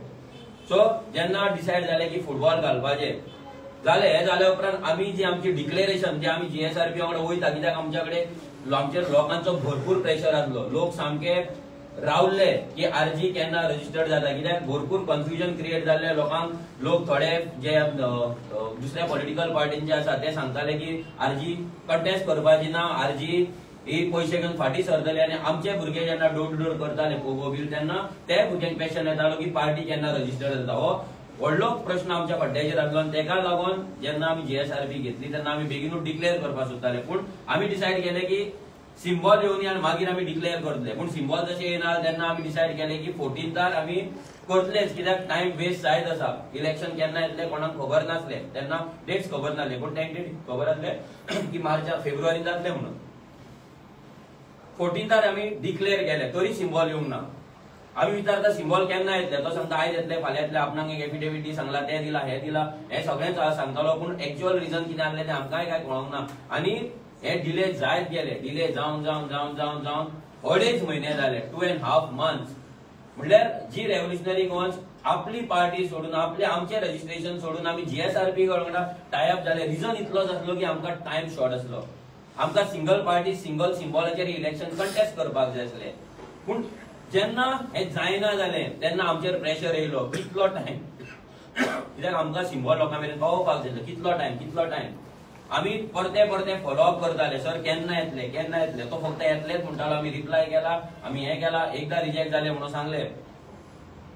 [SPEAKER 5] सो जेन्ना डिसायड जालें की फुटबॉल घालपाचें जालें, हे जाल्या उपरांत आमी जी आमची डिक्लेरेशन जे आमी जीएसआरपी वांगडा वयता, कित्याक आमच्या कडेन आमच्या लोकांचो भरपूर प्रेशर आसलो. लोक सामके रावल्ले की आरजी केन्ना रजिस्टर्ड जाता, कित्याक भरपूर कन्फ्युजन क्रिएट जाल्ले लोकांक. लोक थोडे जे दुसऱ्या पॉलिटिकल पार्टींचे आसा ते सांगताले की आरजी कंटेस्ट करपाची ना, आरजी ही पयशे घेवन फाटी सरतले. आनी आमचे भुरगे जेन्ना डोर टू डोर करताले पोगो बील तेन्ना त्या भुरग्यांक क्वेश्चन येतालो की पार्टी केन्ना रजिस्टर्ड जाता. हो व्हडलो प्रश्न आमच्या फाटल्याचेर आसलो. आनी तेका लागून जेन्ना आमी जीएसआरपी घेतली तेन्ना आमी बेगीनूच डिक्लेअर करपाक सोदताले. पूण आमी डिसायड केले की सिम्बॉल येवन आनी मागीर आमी डिक्लेअर करतले. पूण सिम्बॉल जशें येना तेन्ना आमी डिसायड केले की 14थार आमी करतलेच, कित्याक टायम वेस्ट जायत आसा. इलेक्शन केन्ना येतले कोणाक खबर नासले, तेन्ना डेट्स खबर नासले. पूण तेंचे खबर आसले की फेब्रुवारीन जातले म्हणून. 14थार आमी डिक्लेअर केले, तरी सिम्बॉल येवंक ना. आमी विचारता सिम्बॉल केन्ना येतले, तो सांगता आयज येतले, फाल्यां येतले. आपणाक एक एफिडेविट दी सांगला, ते दिला, हे दिला, हे सगळेंच सांगतालो. पूण एक्चुअल रिजन कितें आसलें तें आमकांय काय कळोंक ना. आनी हे डिले जायत गेले. डिले जावन जावन जावन जावन जावन 2.5 म्हयने जाले, 2.5 months. म्हणल्यार जी रेव्होल्युशनरी गोवन्स आपली पार्टी सोडून आमचे रजिस्ट्रेशन सोडून आमी जीएसआरपी वांगडा टायअप जाले. रिजन इतलोच आसलो की आमकां टायम शॉर्ट आसलो. आमकां सिंगल पार्टी सिंगल सिम्बॉलाचेर इलेक्शन कंटेस्ट करपाक जाय आसले. पूण जेन्ना हे जायना जालें तेन्ना आमचेर प्रेशर येयलो. कितलो टायम, कित्याक आमकां सिम्बॉल लोकां मेरेन पावोवपाक जाय. कितलो टायम. आमी परते फॉलोअप करताले, सर केन्ना येतले. तो फक्त येतलेच म्हणटालो. आमी रिप्लाय केला, आमी हे केला, एकदां रिजेक्ट जाले म्हणून सांगले.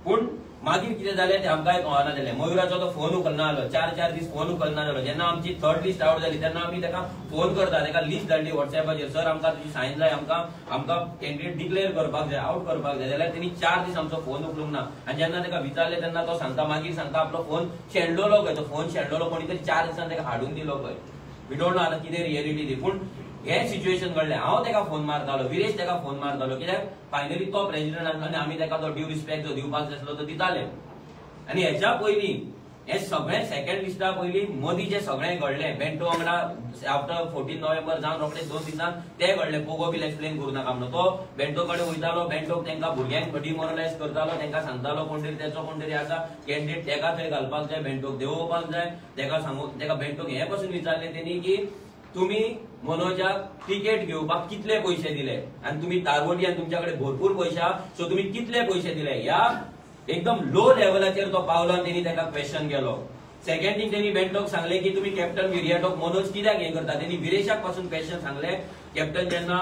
[SPEAKER 5] पूण मागीर कितें जालें तें आमकांय कळना जालें. मयुराचो तो फोन उखलना जालो. 4 दीस फोन उखलना जालो. जेन्ना आमची 3rd लिस्ट आउट जाली तेन्ना आमी ताका फोन करता, ताका लिस्ट धाडली व्हॉट्सएपाचेर, सर आमकां तुजी सायन जाय, आमकां कॅन्डिडेट डिक्लेअर करपाक जाय, आउट करपाक जाय. जाल्यार तेणी 4 दीस आमचो फोन उखलूंक ना. आनी जेन्ना ताका विचारलें तेन्ना तो सांगता, मागीर सांगता आपलो फोन शेणलोलो खंय. तो फोन शेणलोलो कोणी तरी 4 दिसान ताका हाडून दिलो खंय. वी डोंट नो आतां कितें रियलिटी ती. पूण हे सिच्युएशन घडलें. हांव ताका फोन मारतालो, विरेश ताका फोन मारतालो, कित्याक फायनली तो प्रेसिडेंट आसलो आनी आमी ताका तो ड्यू रिस्पेक्ट जो दिवपाक जाय आसलो तो दिताले. आनी हेच्या पयलीं हे सगळे सेकंड लिस्टा पयलीं मदीं जे सगळें घडलें बेंटो वांगडा आफ्टर 14 नोव्हेंबर जावन रोखडे 2 दिसान ते घडलें पोगो बील एक्सप्लेन करूं नाका म्हणून तो बेंटो कडेन वयतालो बेंटोक तांकां भुरग्यांक डिमोरलायज करतालो तांकां सांगतालो कोण तरी तेचो कोण तरी आसा कॅन्डिडेट ताका थंय घालपाक जाय बेंटोक देंवोवपाक जाय ताका सांगून ताका बेंटोक हे पासून विचारलें तेणी की तुम्ही मनोजाक तिकेट घेवपाक कितले पैसे दिले आणि तुम्ही तारवटी आणि तुमच्याकडे भरपूर पैसे आहा सो तुम्ही कितले पैसे दिले या एकदम लो लेवलाचेर तो पावलो आणि त्यांनी ताका क्वेश्चन केलो सेकंड थिंग त्यांनी बेंटोक सांगले की तुम्ही कॅप्टन विरियाटोक मनोज कित्याक हे करता त्यांनी विरेशाक पासून क्वेश्चन सांगले कॅप्टन जेन्ना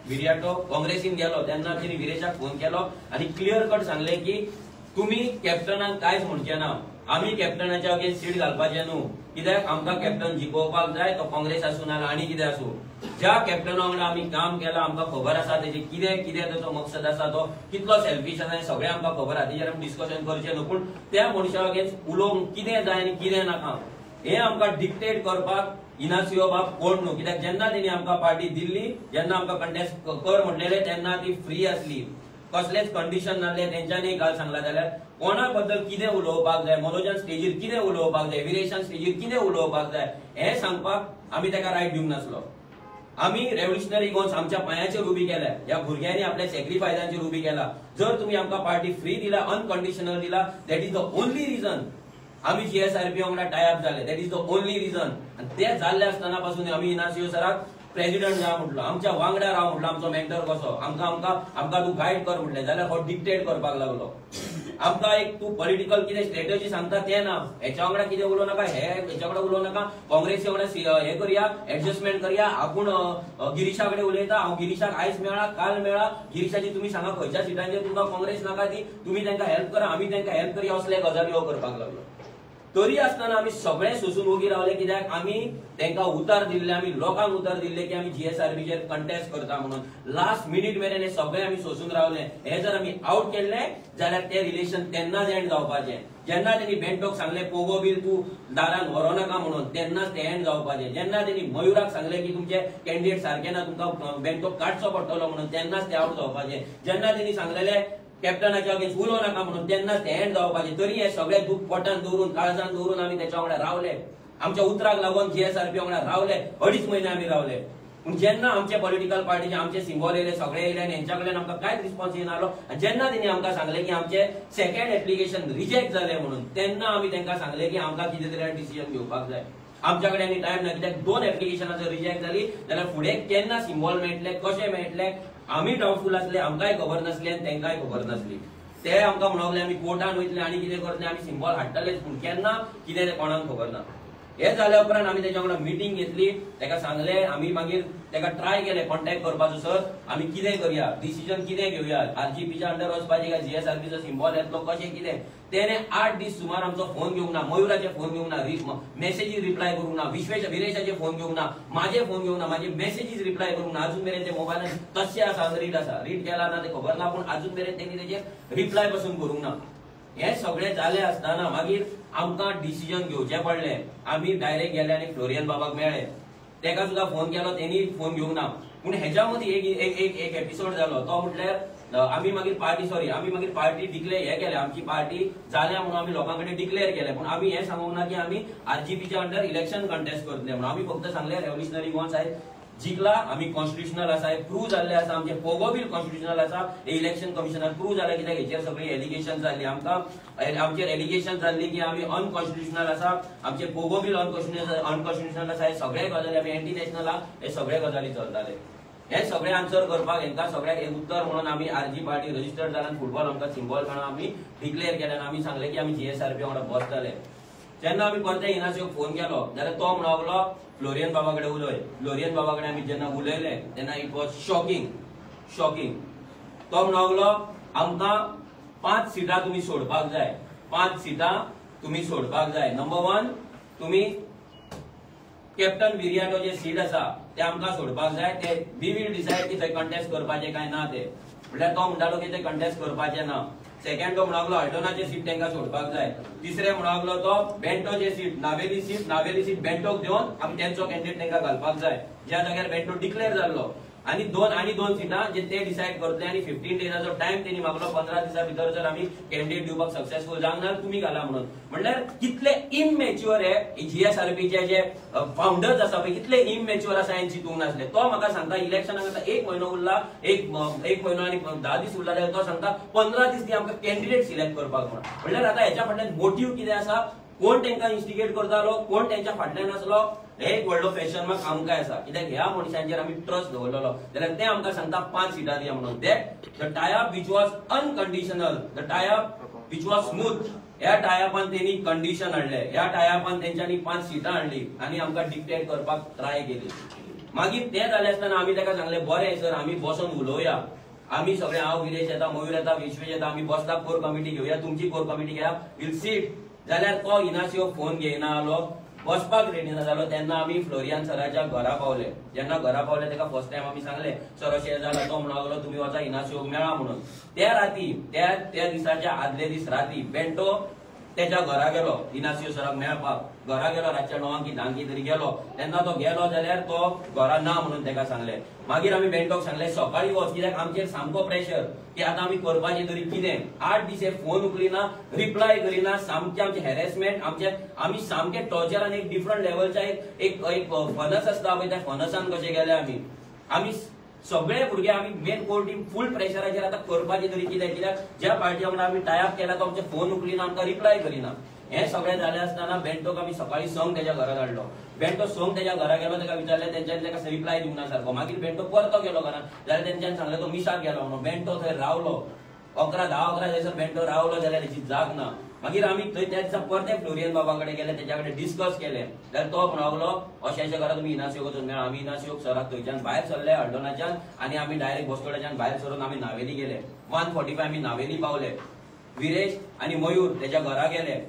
[SPEAKER 5] विरियाटोक काँग्रेसीन गेलो तेन्ना त्यांनी विरेशाक फोन केलो आणि क्लियर कट सांगले की तुम्ही कॅप्टनाक कांयच म्हणचे ना आम्ही कॅप्टनाच्या अगेन्स्ट सीट घालपाचे न्हू कित्याक आमकां कॅप्टन जिखोवपाक जाय तो काँग्रेस आसूं नाल्यार आनी कितें आसूं ज्या कॅप्टना वांगडा आमी काम केलां आमकां खबर आसा तेजे कितें कितें ताचो मकसद आसा तो कितलो सेल्फीश आसा हें सगळें आमकां खबर आसा तेजेर आमी डिस्कशन करचें न्हू पूण त्या मनशा अगेन्स्ट उलोवंक कितें जाय आनी कितें नाका हें आमकां डिक्टेट करपाक इनासियो बाब कोण न्हू कित्याक जेन्ना तेणी आमकां पार्टी दिल्ली जेन्ना आमकां कंटेस्ट कर म्हटलेलें तेन्ना ती फ्री आसली कसलेच कंडिशन नासले तेंच्यांनी काल सांगला जाल्यार कोणा बद्दल कितें उलोवपाक जाय मनोजान स्टेजीर कितें उलोवपाक जाय विरेशान स्टेजीर कितें उलोवपाक जाय हें सांगपाक आमी ताका रायट दिवंक नासलो आमी रेव्होल्युशनरी गोन्स आमच्या पांयाचेर उबी केल्या ह्या भुरग्यांनी आपल्या सॅक्रिफायसांचेर उबी केला जर तुमी आमकां पार्टी फ्री दिला अनकंडिशनल दिला that is the only reason आमी जीएसआरपी वांगडा टायअप जाले that is the only reason आनी ते जाल्ले आसतना पासून आमी इनासियो सराक प्रेसिडेंट जा म्हटलो आमच्या वांगडा राव म्हटलो आमचो मेंटर कसो आमकां तूं गायड कर म्हटलें जाल्यार हो डिक्टेट करपाक लागलो आमकां एक तूं पॉलिटिकल कितें स्ट्रॅटजी सांगता तें ना हेच्या वांगडा कितें उलोव नाका हेच्या वांगडा उलोव नाका काँग्रेसी वांगडा हे करया एडजस्टमेंट करया आपूण गिरीशा कडेन उलयता हांव गिरीशाक आयज मेळ्ळा काल मेळ्ळा गिरीशाची तुमी सांगा खंयच्या सिटांचेर तुमकां काँग्रेस नाका ती तुमी तांकां हेल्प करा आमी तांकां हेल्प करया असले गजाली हो करपाक लागलो तरी आसतना आमी सगळे सोसून उगी रावले कित्याक आमी तांकां उतर दिल्ले आमी लोकांक उतर दिल्ले की आमी जीएसआरबीचेर कंटेस्ट करता म्हणून लास्ट मिनीट मेरेन हे सगळे आमी सोसून रावले हे जर आमी आउट केल्ले जाल्यार ते रिलेशन तेन्नाच एंड जावपाचें जेन्ना तेणी बेंटोक सांगले पोगो बील तूं दारान व्हरो नाका म्हणून तेन्नाच ते एंड जावपाचें जेन्ना तेणी मयुराक सांगले की तुमचे कॅन्डिडेट सारके ना तुमकां बेंटोक काडचो पडटलो म्हणून तेन्नाच ते आउट जावपाचें जेन्ना तेणी सांगलेले कॅप्टनाच्या अगेन्स्ट उलोव नाका म्हणून तेन्नाच ते एंड जावपाचें तरी हे सगळे दूख पोटान दवरून काळजान दवरून आमी तेच्या वांगडा रावले आमच्या उतराक लागून जीएसआरपी वांगडा रावले 2.5 म्हयने आमी रावले पूण जेन्ना आमचे पॉलिटिकल पार्टीचे आमचे सिंबॉल येयले सगळे येयले आनी हेंच्या कडल्यान आमकां कांयच रिस्पॉन्स येनालो जेन्ना तेणी आमकां सांगलें की आमचे सेकंड एप्लिकेशन रिजेक्ट जालें म्हणून तेन्ना आमी तांकां सांगलें की आमकां कितें तरी डिसिजन घेवपाक जाय आमच्या कडेन आनी टायम ना कित्याक 2 एप्लिकेशनां जर रिजेक्ट जाली जाल्यार फुडें केन्ना सिंबॉल मेळटले कशें मेळटले आमी डावटफूल आसले आमकांय खबर नासली आनी तांकांय खबर नासली ते आमकां म्हणले आमी कोर्टान वयतले आनी कितें करतले आमी सिंबॉल हाडटलेच पूण केन्ना कितें तें कोणाक खबर ना हे जाल्या उपरांत आमी तेच्या वांगडा मिटींग घेतली ताका सांगलें आमी मागीर ताका ट्राय केलें कॉन्टॅक्ट करपाचो सर आमी कितें करया डिसिजन कितें घेवया आरजीपीच्या अंडर वचपाचें काय जीएसआरपीचो सिंबॉल येतलो कशें कितें तेणे 8 दीस सुमार आमचो फोन घेवंक ना मयुराचे फोन घेवंक ना मेसेजीस रिप्लाय करूंक ना विरेशाचे फोन घेवंक ना म्हाजे फोन घेवंक ना म्हाजे मेसेजीस रिप्लाय करूंक ना अजून मेरेन ते मोबायलान तशें आसा रीड केला ना ते खबर ना पूण अजून मेरेन तेणी तेजेर रिप्लाय पासून करूंक ना हे सगळे जाले आसतना मागीर आमकां डिसिजन घेवचें पडलें आमी डायरेक्ट गेले आनी फ्लोरियन बाबाक मेळ्ळे तेका सुद्दां फोन केलो तेणी फोन घेवंक ना पूण हेच्या मदीं एक एपिसोड जालो तो म्हटल्यार आमी मागीर पार्टी डिक्लेअर हे केले आमची पार्टी जाल्या म्हणून आमी लोकां कडेन डिक्लेअर केले पूण आमी हे सांगूंक ना की आमी आरजीपीच्या अंडर इलेक्शन कंटेस्ट करतले म्हणून आमी फक्त सांगले रेव्होल्युशनरी गोन्स आयज जिखला आमी कॉन्स्टिट्युशनल आसा प्रूव्ह जाल्ले आसा आमचे पोगो बील कॉन्स्टिट्युशनल आसा हे इलेक्शन कमिशनान प्रूव्ह जालें कित्याक हेचेर सगळी एलिगेशन जाल्ली आमकां आमचेर एलिगेशन जाल्ली की आमी अनकॉन्स्टिट्युशनल आसा आमचे पोगो बील अनकॉन्स्टिट्युशनल आसा हे सगळे गजाली आमी एंटी नॅशनल आहा हे सगळे गजाली चलताले हे सगळे आन्सर करपाक हेंकां सगळ्याक उत्तर म्हणून आमी आरजी पार्टी रजिस्टर्ड जाल्यान फुटबॉल आमकां सिंबॉल म्हणून आमी डिक्लेअर केलें आनी आमी सांगलें की आमी जीएसआरपी वांगडा बसतले जेन्ना आमी परते इनासियोक फोन केलो जाल्यार तो म्हणलो फ्लोरियन बाबा कडेन उलय फ्लोरियन बाबा कडेन आमी जेन्ना उलयले तेन्ना इट वॉज शॉकिंग तो म्हणलो आमकां 5 सिटां तुमी सोडपाक जाय 5 सिटां तुमी सोडपाक जाय नंबर 1 तुमी कॅप्टन विरियाटो जे सीट आसा ते आमकां सोडपाक जाय ते वी वील डिसायड की थंय कंटेस्ट करपाचें काय ना ते म्हटल्यार तो म्हणटालो की ते कंटेस्ट करपाचें ना सेकंड तो म्हणलो अल्टोनाचे सीट तांकां सोडपाक जाय तिसरे म्हणलो तो बेंटोचे सीट नावेली सीट बेंटोक देवन आमी तेंचो कॅन्डिडेट तांकां घालपाक जाय ज्या जाग्यार बेंटो डिक्लेअर जाल्लो आणि दोन सिटां जे ते डिसाईड करतले आणि 15 डेजाचो टाइम त्यांनी मागलो. 15 दिसा भितर जर आम्ही कॅन्डिडेट दिवपाक सक्सेसफुल जावंक ना तुम्ही घाला म्हणून. म्हणल्यार कितले इमॅच्युअर आहे जीएसआरपीचे जे फाउंडर्स आसा पळय कितले इमॅच्युअर आसा हांवें चिंतूंक नासले. तो म्हाका सांगता इलेक्शनाक आतां 1 म्हयनो उरला, एक म्हयनो आणि 10 दीस उरला जाल्यार तो सांगता 15 दीस ती आमकां कॅन्डिडेट सिलेक्ट करपाक म्हणून. म्हणल्यार आतां हेच्या फाटल्यान मोटीव कितें आसा, कोण तांकां इन्स्टिगेट करतालो, कोण त्यांच्या फाटल्यान आसलो, हे एक व्हडलो क्वेश्चन मार्क आमकां आसा. कित्याक ह्या मनशांचेर आमी ट्रस्ट दवरलेलो जाल्यार ते आमकां सांगता 5 सिटां दिया म्हणून. That the tie up which was unconditional, the tie up which was smooth, ह्या टायअपान तेणी कंडिशन हाडले, ह्या टायअपान तेंच्यांनी 5 सिटां हाडली आणि आमकां डिक्टेट करपाक ट्राय केली. मागीर ते जाले आसतना आमी ताका सांगले बरें सर आमी बसून उलोवया, आमी सगळे हांव गिरेश येता, मयूर येता, विश्वेश येता, आमी बसता कोर कमिटी घेवया, तुमची कोर कमिटी घेया, विल सीट. जाल्यार तो इनासिओ फोन घेयना आलो, बसपाक रेडी ना जालो. तेन्ना आमी फ्लोरियन सराच्या घरा पावले. जेन्ना घरा पावले ताका फर्स्ट टाइम आमी सांगले सर अशें जाला, तो म्हणून लागलो तुमी वचा इनासिओक मेळा म्हणून. त्या राती त्या दिसाच्या आदले दीस राती बेंटो त्याच्या घरा गेलो इनासिओ सराक मेळपाक. घरा गेलो रातच्या 9 की 10 तरी गेलो. तेन्ना तो गेलो जाल्यार तो घरा ना म्हणून ताका सांगले. मागीर आमी बेंटोक सांगले सकाळी वच, कित्याक आमचेर सामको प्रेशर की आतां आमी करपाचें तरी कितें. 8 दीस हे फोन उखलिना, रिप्लाय करिना, सामकें आमचें हॅरेसमेंट, आमी सामकें टॉर्चरान एक डिफरंट लेवलच्या एक फनस आसता पळय त्या फनसान कशें गेले आमी सगळे भुरगे आमी मेन कोर टीम फुल प्रेशराचेर आतां करपाचें तरी कितें. कित्याक ज्या पार्टी वांगडा आमी टायअप केला तो आमचे फोन उखलिना, आमकां रिप्लाय करिना. हे सगळें जालें आसतना बेंटोक आमी सकाळी संक तेच्या घरा धाडलो. बेंटो संक तेच्या घरा गेलो, ताका विचारलें तेंच्यांनी ताका रिप्लाय दिवना सारको. मागीर बेंटो परतो गेलो घरान जाल्यार तेंच्यांनी सांगलें तो मिसाक गेलो म्हणून. बेंटो थंय रावलो 11-10 थंयसर बेंटो रावलो जाल्यार तेची जाग ना. मागीर आमी थंय त्या दिसा परते फ्लोरियन बाबा कडेन गेले, तेच्या कडेन डिस्कस केले जाल्यार तो म्हणलो अशें घरा तुमी इनासिओक वचून मेळा. आमी इनासिओक सराक थंयच्यान भायर सरले हल्डोनाच्यान आणि आमी डायरेक्ट बसतोड्याच्यान भायर सरून आमी नावेली गेले. 1:45 आमी नावेली पावले. विरेश आणि मयूर तेच्या घरा गेले,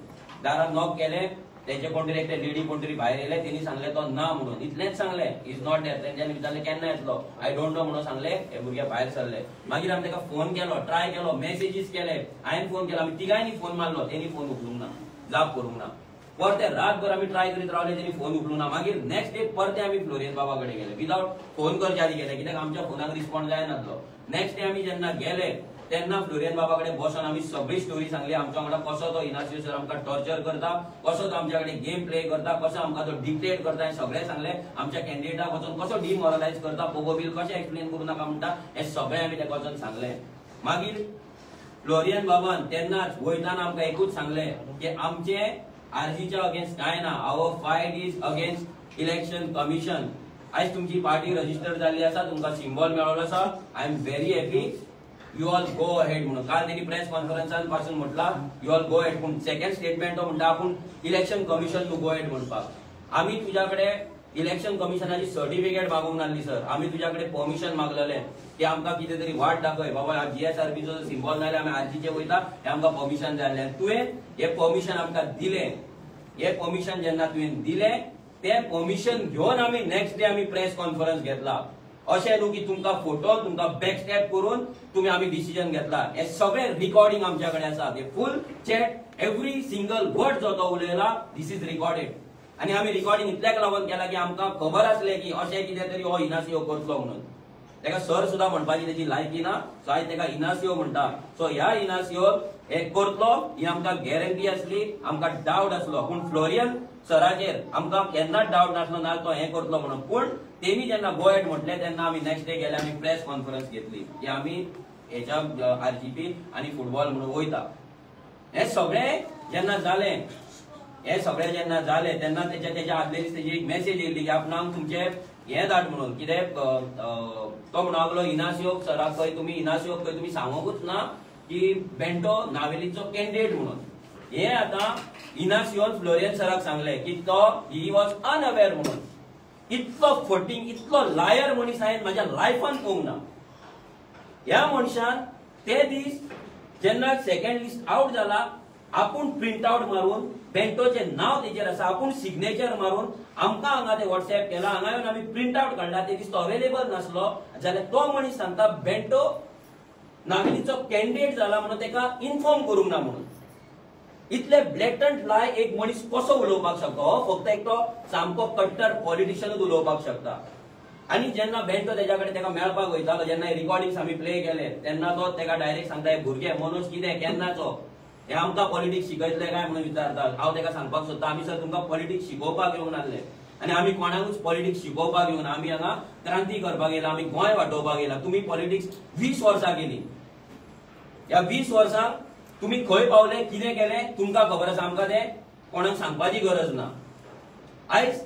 [SPEAKER 5] दारात नॉक केले, तेचे कोण तरी एकटे लेडी कोण तरी भायर येयले, तेणी सांगले तो ना म्हणून. इतलेंच सांगले इज नॉट देयर. तेंच्यांनी विचारले केन्ना येतलो, आय डोंट नो म्हणून सांगले. हे भुरगे भायर सरले. मागीर आमी ताका फोन केलो, ट्राय केलो, मेसेजीस केले, हांवें फोन केलो, आमी तिगांयनी फोन मारलो, तेणी फोन उखलूंक ना, जाप करूंक ना. परते रातभर आमी ट्राय करीत रावले, तेणी फोन उखलूंक ना. मागीर नेक्स्ट डे परते आमी फ्लोरियन बाबा कडेन गेले विदाउट फोन करच्या आदी गेले, कित्याक आमच्या फोनाक रिस्पॉन्ड जायनासलो. नेक्स्ट डे आमी जेन्ना गेले तेन्ना फ्लोरियन बाबा कडेन बसून आमी सगळी स्टोरी सांगली. आमच्या वांगडा कसो तो इनासिओ सर आमकां टॉर्चर करता, कसो तो आमच्या कडेन गेम प्ले करता, कसो आमकां तो डिक्टेट करता, हें सगळें सांगलें. आमच्या कॅन्डिडेटाक वचून कसो डिमोरलायज करता, पोगो बील कशें एक्सप्लेन करूं नाका म्हणटा, हें सगळें आमी ताका वचून सांगलें. मागीर फ्लोरियन बाबान तेन्नाच वयताना आमकां एकूच सांगलें की आमचे आरजीच्या अगेन्स्ट कांय ना, our fight is against election commission. आयज तुमची पार्टी रजिस्टर जाल्ली आसा, तुमकां सिम्बॉल मेळ्ळो आसा, I am very happy, you all go ahead म्हणून. काल त्यांनी प्रेस कॉन्फरन्सान पासून म्हटला यू ऑल गो अहेड. पूण सेकंड स्टेटमेंट तो म्हणटा आपूण election commission to go ahead म्हणपाक. आमी तुज्या कडेन इलेक्शन कमिशनाची सर्टिफिकेट मागूंक नासली सर, आमी तुज्या कडेन परमिशन मागलेलें की आमकां कितें तरी वाट दाखय बाबा, जीएसआरपीचो सिम्बॉल नाल्यार आमी आरजीचे वयता, हें आमकां परमिशन जाय आसलें. तुवें हें परमिशन आमकां दिलें. हें परमिशन जेन्ना तुवें दिलें तें परमिशन घेवन आमी नेक्स्ट डे आमी प्रेस कॉन्फरन्स घेतला. अशें न्हू की तुमकां फोटो तुमकां बॅकस्टॅप करून तुमी आमी डिसिजन घेतला. हे सगळें रिकॉर्डिंग आमच्या कडेन आसा. ते फुल चॅट एवरी सिंगल वर्ड जो तो उलयला दीस इज रिकॉर्डेड. आनी आमी रिकॉर्डिंग इतल्याक लागून केला की आमकां खबर आसलें की अशें कितें तरी हो इनासिओ करतलो म्हणून. ताका सर सुद्दां म्हणपाची तेची लायकी ना, सो आयज ताका इनासिओ म्हणटा. सो ह्या इनासिओ हे करतलो ही आमकां गॅरंटी आसली, आमकां डावट आसलो. पूण फ्लोरियन सराचेर आमकां केन्नाच डावट नासलो ना तो हें करतलो म्हणून. पूण तेमी जेन्ना गो अहेड म्हटलें तेन्ना आमी नेक्स्ट डे गेले, आमी प्रेस कॉन्फरन्स घेतली की आमी हेच्या आरजीपी आनी फुटबॉल म्हणून वयता. हें सगळें जेन्ना जालें तेन्ना तेच्या आदले दीस तेजी एक मेसेज येयल्ली की आपणाक तुमचे हें धाड म्हणून. कितें तो म्हणूंक लागलो इनासिओक सराक खंय तुमी सांगोकूच ना की बेंटो नावेलीचो कॅन्डिडेट म्हणून. हें आतां इनासिओन फ्लोरियन सराक सांगलें की तो ही वॉज अनअवेर म्हणून. इतलो फटींग, इतलो लायर मनीस हांवें म्हाज्या लायफान पळोवंक ना. ह्या मनशान ते दीस जेन्ना सेकंड लिस्ट आउट जाला आपूण प्रिंट आउट मारून बेंटोचें नांव तेजेर आसा, आपूण सिग्नेचर मारून आमकां हांगा ते व्हॉट्सएप केला, हांगा येवन आमी प्रिंट आउट काडला. ते दीस तो अवेलेबल नासलो जाल्यार तो मनीस सांगता बेंटो नावेलीचो कॅन्डिडेट जाला म्हणून ताका इन्फॉर्म करूंक ना म्हणून. इतले ब्लॅटंट लाय एक मनीस कसो उलोवपाक शकता? हो फक्त एक तो सामको कट्टर पॉलिटिशियनूच उलोवपाक शकता. आणि जेन्ना बेंटो तेच्या कडेन तेका मेळपाक वयतालो, जेन्ना रिकॉर्डिंग्स आमी प्ले केले तेन्ना तो तेका डायरेक्ट सांगता, हे भुरगे मनोज कितें केन्नाचो, हे आमकां पॉलिटिक्स शिकयतले काय म्हणून विचारता. हांव तेका सांगपाक सोदता, आमी सर तुमकां पॉलिटिक्स शिकोवपाक येवन आसले आनी आमी कोणाकूच पॉलिटिक्स शिकोवपाक येवन आमी हांगा क्रांती करपाक येयला, आमी गोंय वाटोवपाक येयला. तुमी पॉलिटिक्स 20 वर्सां केली. ह्या 20 वर्सांक तुमी खंय पावले, कितें केलें तुमकां खबर आसा, आमकां तें कोणाक सांगपाची गरज ना. आयज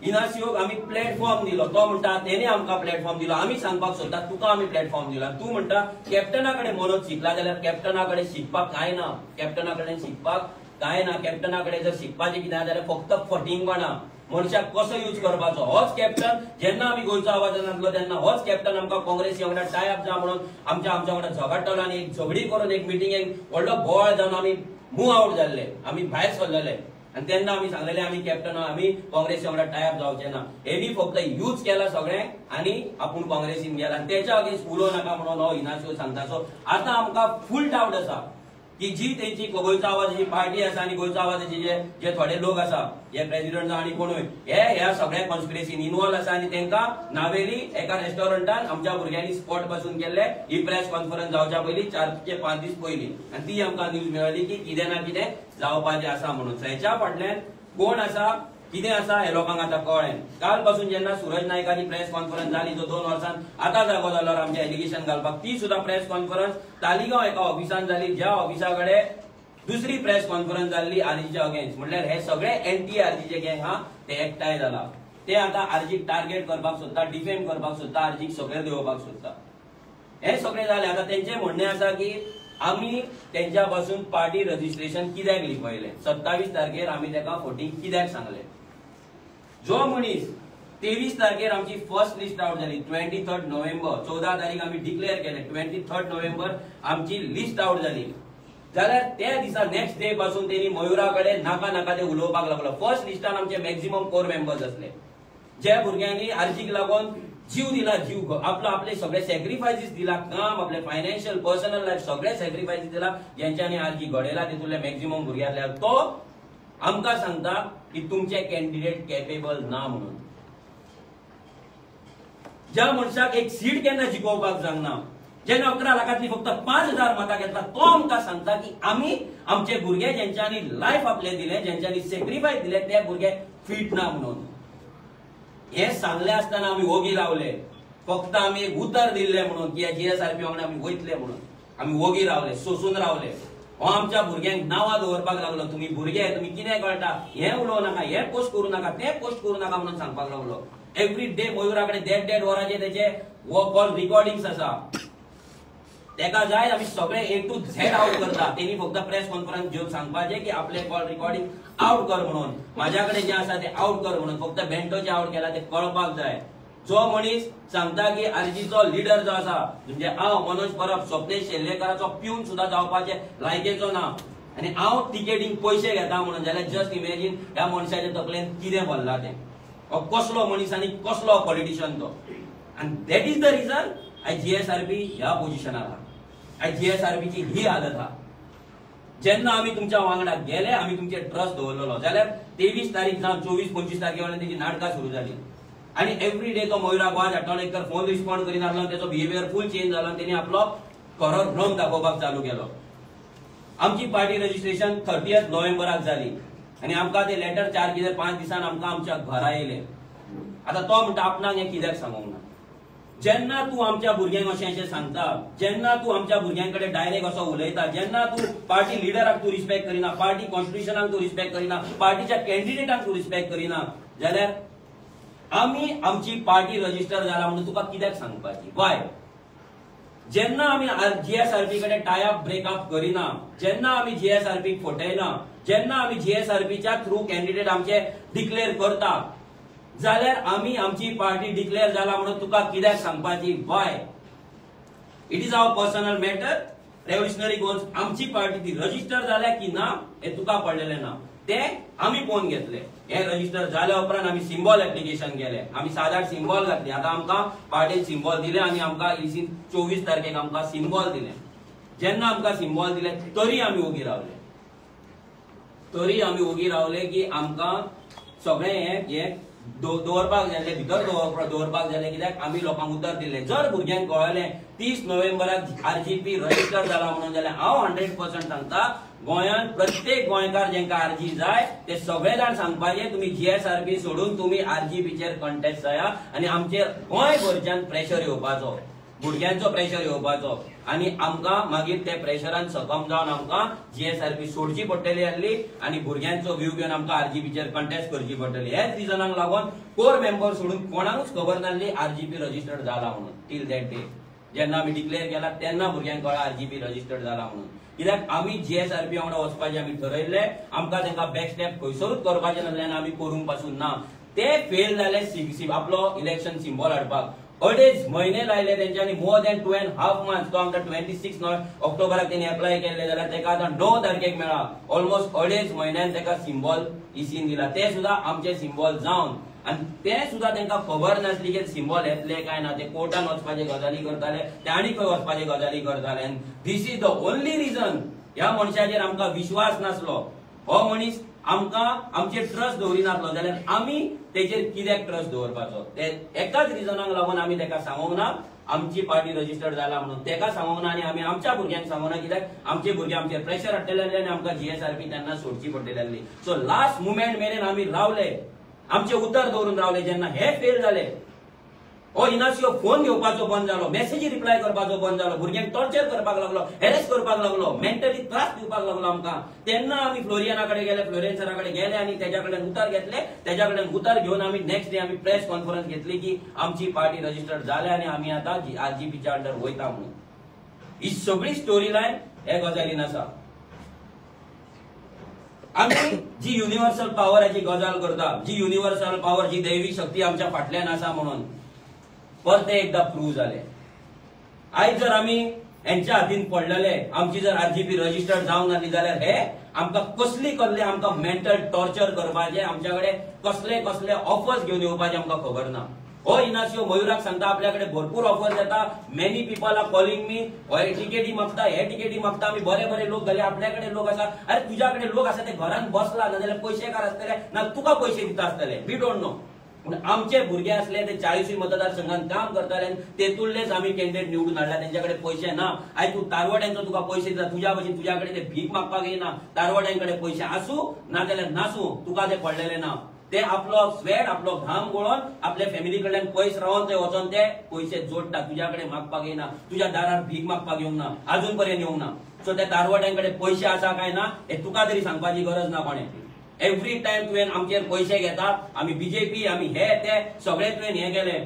[SPEAKER 5] इनासियोक आमी प्लॅटफॉर्म दिलो, तो म्हणटा तेणे आमकां प्लॅटफॉर्म दिलो. आमी सांगपाक सोदता तुका आमी प्लॅटफॉर्म दिला. तूं म्हणटा कॅप्टना कडेन मनोज शिकला जाल्यार कॅप्टना कडेन शिकपाक काय ना, कॅप्टना कडेन शिकपाक काय ना. कॅप्टना कडेन जर शिकपाचें कितें जाल्यार फक्त फटिंगपणा, मनशाक कसो यूज करपाचो. होच कॅप्टन जेन्ना आमी गोंयचो आवाज नासलो तेन्ना होच कॅप्टन आमकां काँग्रेसी वांगडा टायअप जा म्हणून आमच्या वांगडा झगडटालो आनी एक झगडी करून एक मिटिंगेक व्हडलो बोवाळ जावन आमी मूव आउट जाल्ले, आमी भायर सरलेले. आनी तेन्ना आमी सांगलेले आमी कॅप्टन आमी काँग्रेसी वांगडा टायअप जावचे ना. हेणी फक्त यूज केला सगळें आनी आपूण काँग्रेसीन गेला. आनी तेच्या अगेन्स्ट उलोव नाका म्हणून हो इनासियो सांगता. सो आतां आमकां फूल डावट आसा की जी तेंची गोंयचो आवाजाची पार्टी आसा आनी गोंयचो आवाजाचे जे थोडे लोक आसा, हे प्रेसिडेंट आनी कोणूय, हे ह्या सगळ्या कॉन्स्पिरसीन इन्वॉल्व आसा आनी तेंकां नावेली एका रेस्टॉरंटान आमच्या भुरग्यांनी स्पॉट पासून केल्ले. ही प्रेस कॉन्फरन्स जावच्या पयलीं 4 ते 5 दीस पयलीं, आनी ती आमकां न्यूज मेळ्ळी की कितें ना कितें जावपाचें आसा म्हणून. हेच्या फाटल्यान कोण आसा, कितें आसा हे लोकांक आतां कळ्ळें. काल पासून जेन्ना सूरज नायकाची प्रेस कॉन्फरन्स जाली, जो 2 वर्सांन आतां जागो जालो आमचे एलिगेशन घालपाक, ती सुद्दां प्रेस कॉन्फरन्स तालिगांव एका ऑफिसान जाली, ज्या ऑफिसा कडेन दुसरी प्रेस कॉन्फरन्स जाल्ली आरजीच्या अगेन्स्ट. म्हटल्यार हे सगळे एंटी आरजीचे गँग हा ते एकठांय जाला. ते आतां आरजीक टार्गेट करपाक सोदता, डिफेम करपाक सोदता, आरजीक सकयल देंवोवपाक सोदता. हे सगळे जाले. आतां तेंचें म्हणणें आसा की आमी तेंच्या पासून पार्टी रजिस्ट्रेशन कित्याक लिपयलें, 27 तारखेर आमी तेका फोटींग कित्याक सांगलें. जो मनीस 23 तारखेर आमची फर्स्ट लिस्ट आउट जाली, 23 नोव्हेंबर, 14 तारीख आमी डिक्लेअर केले, 23 नोव्हेंबर आमची लिस्ट आउट जाली, जाल्यार त्या दिसा नेक्स्ट डे पासून तेणी मयुरा कडेन नाका ते उलोवपाक लागलो. फर्स्ट लिस्टान आमचे मॅक्झिमम कोर मेंबर्स आसले, ज्या भुरग्यांनी आरजीक लागून जीव दिला, जीव आपले सगळे सॅक्रिफायसीस दिला, काम आपले फायनान्शियल पर्सनल लायफ सगळे सॅक्रिफायसीस दिला, ज्यांच्यानी आरजी घडयला तितूंतले मॅक्झिमम भुरगे आसल्यार तो आमकां सांगता की तुमचे कॅन्डिडेट कॅपेबल ना म्हणून. ज्या मनशाक एक सीट केन्ना जिखोवपाक जायना, जेन्ना 11 लाखांतली फक्त 5,000 मतां घेतला, तो आमकां सांगता की आमी आमचे भुरगे ज्यांच्यानी लायफ आपले दिले, ज्यांच्यानी सॅक्रिफायस दिले, ते भुरगे फिट ना म्हणून. हे सांगले आसतना आमी वोगी रावले, फक्त आमी एक उतर दिल्ले म्हणून की जीएसआरपी वांगडा आमी वयतले म्हणून आमी वोगी रावले, सोसून रावले. हो आमच्या भुरग्यांक नांवां दवरपाक लागलो, तुमी भुरगे तुमी कितें कळटा, हे उलोव नाका, हे पोस्ट करूं नाका, ते पोस्ट करूं नाका म्हणून सांगपाक लागलो. एवरी डे मयुरा कडेन देड वरांचे तेचे कॉल रिकॉर्डिंग्स आसा. तेका जाय आमी सगळे A to Z आउट करता. तेणी फक्त प्रेस कॉन्फरन्स घेवन सांगपाचें की आपले कॉल रिकॉर्डिंग आउट कर म्हणून, माझ्या कडेन जे आसा ते आउट कर म्हणून. फक्त बेंटोचे आउट केला ते कळपाक जाय. जो मनीस सांगता की आरजीचो लिडर जो आसा, म्हणजे हांव मनोज परब स्वप्नेश शेल्लेकराचो पिऊन सुद्धा जावपाचे लायकेचो ना आनी हांव टिकेटींक पयशे घेता म्हणून, जाल्यार जस्ट इमॅजिन ह्या मनशाच्या तकलेन कितें भरला तें. हो कसलो मनीस आनी कसलो पॉलिटिशियन तो. आनी दॅट इज द रिजन आयज जीएसआरपी ह्या पोझिशनार आहा. आयज जीएसआरपीची ही हालत आहा. जेन्ना आमी तुमच्या वांगडा गेले, आमी तुमचे ट्रस्ट दवरलेलो, जाल्यार 23 तारीख जावन 24-25 तारखे वयल्यान तेजी नाटकां सुरू जाली. आनी एवरी डे तो मयुरा गोंयांत हाडटालो, एक तर फोन रिस्पॉन्ड करिनासलो, तेचो बिहेवियर फूल चेंज जालो, तेणी आपलो खरो रंग दाखोवपाक चालू केलो. आमची पार्टी रजिस्ट्रेशन 30 नोव्हेंबराक जाली आनी आमकां ते लेटर 4 कितें 5 दिसान आमकां आमच्या घरा येयले. आतां तो म्हणटा आपणाक हें कित्याक सांगूंक ना. जेन्ना तूं आमच्या भुरग्यांक अशें सांगता, जेन्ना तूं आमच्या भुरग्यां कडेन डायरेक्ट असो उलयता, जेन्ना तूं पार्टी लिडराक तूं रिस्पेक्ट करिना, पार्टी कॉन्स्टिट्युशनाक तूं रिस्पेक्ट करिना, पार्टीच्या कॅन्डिडेटाक तूं रिस्पेक्ट करिना, जाल्यार आमी आमची पार्टी रजिस्टर जाला म्हणून तुका कित्याक सांगपाची. वाय? जेन्ना आमी जीएसआरपी कडेन टायअप ब्रेकअप करिना, जेन्ना आमी जीएसआरपीक फटयना, जेन्ना आमी जीएसआरपीच्या थ्रू कॅन्डिडेट आमचे डिक्लेअर करता, जाल्यार आमी आमची पार्टी डिक्लेअर जाला म्हणून तुका कित्याक सांगपाची. Why? It is our personal matter. Revolutionary goals आमची पार्टी ती रजिस्टर जाल्या की ना हे तुका पडलेलें ना, ते आमी पळोवन घेतले. हे रजिस्टर जाल्या उपरांत आमी सिम्बॉल एप्लिकेशन केले, आमी 7-8 सिम्बॉल घातली. आतां आमकां पार्टीन सिम्बॉल दिले आनी आमकां 24 तारखेक आमकां सिम्बॉल दिले. जेन्ना आमकां सिम्बॉल दिले तरी आमी ओगी रावले, की आमकां सगळें हें दवरपाक जाय भितर दवरपाक जाय कित्याक आमी लोकांक उतर दिल्लें जर भुरग्यांक कळलें 30 नोव्हेंबराक आरजीपी रजिस्टर जाला म्हणून जाल्यार हांव 100% सांगता गोंयांत प्रत्येक गोंयकार जेंकां आरजी जाय ते सगळे जाण सांगपाचें तुमी जीएसआरपी सोडून तुमी आरजीपीचेर कॉन्टेस्ट जाया आनी आमचेर गोंयभरच्यान प्रेशर येवपाचो भुरग्यांचो प्रेशर येवपाचो आनी आमकां मागीर ते प्रेशरान सकम जावन आमकां जीएसआरपी सोडची पडटली आसली आनी भुरग्यांचो व्यू घेवन आमकां आरजीपीचेर कॉन्टेस्ट करची पडटली हेच रिजनाक लागून कोर मेंबर सोडून कोणाकूच खबर नासली आरजीपी रजिस्टर्ड जाला म्हणून टील दॅट डे जेन्ना आमी डिक्लेअर केला तेन्ना भुरग्यांक कळ्ळां आरजीपी रजिस्टर्ड जाला म्हणून कित्याक आमी जीएसआरपी वांगडा वचपाचें आमी ठरयल्लें आमकां तांकां बॅक स्टेप खंयसरूच करपाचें नासलें आमी करूंक पासून ना ते फेल जाले आपलो इलेक्शन सिम्बॉल हाडपाक 2.5 म्हयने लायले तेंच्यांनी मोर दॅन 2.5 months तो आमकां 26 ऑक्टोबराक तेणी एप्लाय केल्ले जाल्यार तेका आतां 9 तारखेक मेळ्ळा ऑलमोस्ट 2.5 म्हयन्यान तेका सिम्बॉल इसीन दिला ते सुद्दां आमचे सिम्बॉल जावन आनी ते सुद्दां तांकां खबर नासली की सिम्बॉल येतले काय ना ते कोर्टान वचपाचे गजाली करताले ते आनी खंय वचपाचे गजाली करताले आनी this is the only region ह्या मनशाचेर आमकां विश्वास नासलो हो मनीस आमकां आमचेर ट्रस्ट दवरिनासलो जाल्यार आमी तेचेर कित्याक ट्रस्ट दवरपाचो ते एकाच रिजनाक लागून आमी तेका सांगूंक ना आमची पार्टी रजिस्टर्ड जाला म्हणून तेका सांगूंक ना आनी आमी आमच्या भुरग्यांक सांगूंक ना कित्याक आमचे भुरगे आमचेर प्रेशर हाडटले आनी आमकां जीएसआरपी तेन्ना सोडची पडटली आसली सो लास्ट मुमेंट मेरेन आमी रावले आमचे उतर दवरून रावले जेन्ना हे फेल जाले हो इनासियो फोन घेवपाचो बंद जालो मेसेजी रिप्लाय करपाचो बंद जालो भुरग्यांक टॉर्चर करपाक लागलो हेरेस करपाक लागलो मेंटली त्रास दिवपाक लागलो आमकां तेन्ना आमी फ्लोरियना कडेन गेले फ्लोरियन सरा कडेन गेले आनी तेज्या कडल्यान उतर घेतले तेज्या कडल्यान उतर घेवन आमी नेक्स्ट डे आमी प्रेस कॉन्फरन्स घेतली की आमची पार्टी रजिस्टर्ड जाले आनी आमी आतां आरजीपीच्या अंडर वयता म्हणून ही सगळी स्टोरी लायन हे गजालीन आसा आमी जी युनिवर्सल पॉवराची गजाल करता जी युनिवर्सल पॉवर जी दैवी शक्ती आमच्या फाटल्यान आसा म्हणून परते एकदा प्रूव्ह जाले आयज जर आमी यांच्या हातीन पडलेले आमची जर आरजीपी रजिस्टर्ड जावंक नासली जाल्यार हे आमकां कसली कसले आमकां मेंटल टॉर्चर करपाचे आमच्या कडेन कसले कसले ऑफर्स घेवन येवपाचे आमकां खबर ना हो इनासियो मयुराक सांगता आपल्या कडेन भरपूर ऑफर्स येता many people are calling me हे टिकेटी मागता हे टिकेटी मागता आमी बरे बरे लोक घाले आपल्या कडेन लोक आसा अरे तुज्या कडेन लोक आसा ते घरान बसला ना जाल्यार पयशेकार आसतले ना तुका पयशे दिता आसतले वी डोंट नो पूण आमचे भुरगे असले ते 40 मतदारसंघात काम करताले तेतूनलेच आमी कॅन्डिडेट निवडून हाडला तेंच्याकडे पैसे ना आयज तू तारवड्यांचो तुका पैसे दिता तुज्या भशेन तुज्याकडे ते भीक मागपाक येना तारवड्यांकडे पैसे आसूं ना जाल्यार नासूं तुका ते पडलेले ना ते आपलो स्वेट आपलो घाम गळोवन आपल्या फॅमिली कडल्यान पयस रावन ते वचोन ते पैसे जोडटा तुज्याकडे मागपाक येना तुज्या दारार भीक मागपाक येवंक ना अजून पर्यंत येवंक ना सो त्या तारवड्यांकडे पैसे आसा काय ना हे तुका तरी सांगपाची गरज ना कोणे एवरी टाइम तुवें आमचेर पैसे घेता आमी बीजेपी आमी हे ते सगळे तुवें हे केले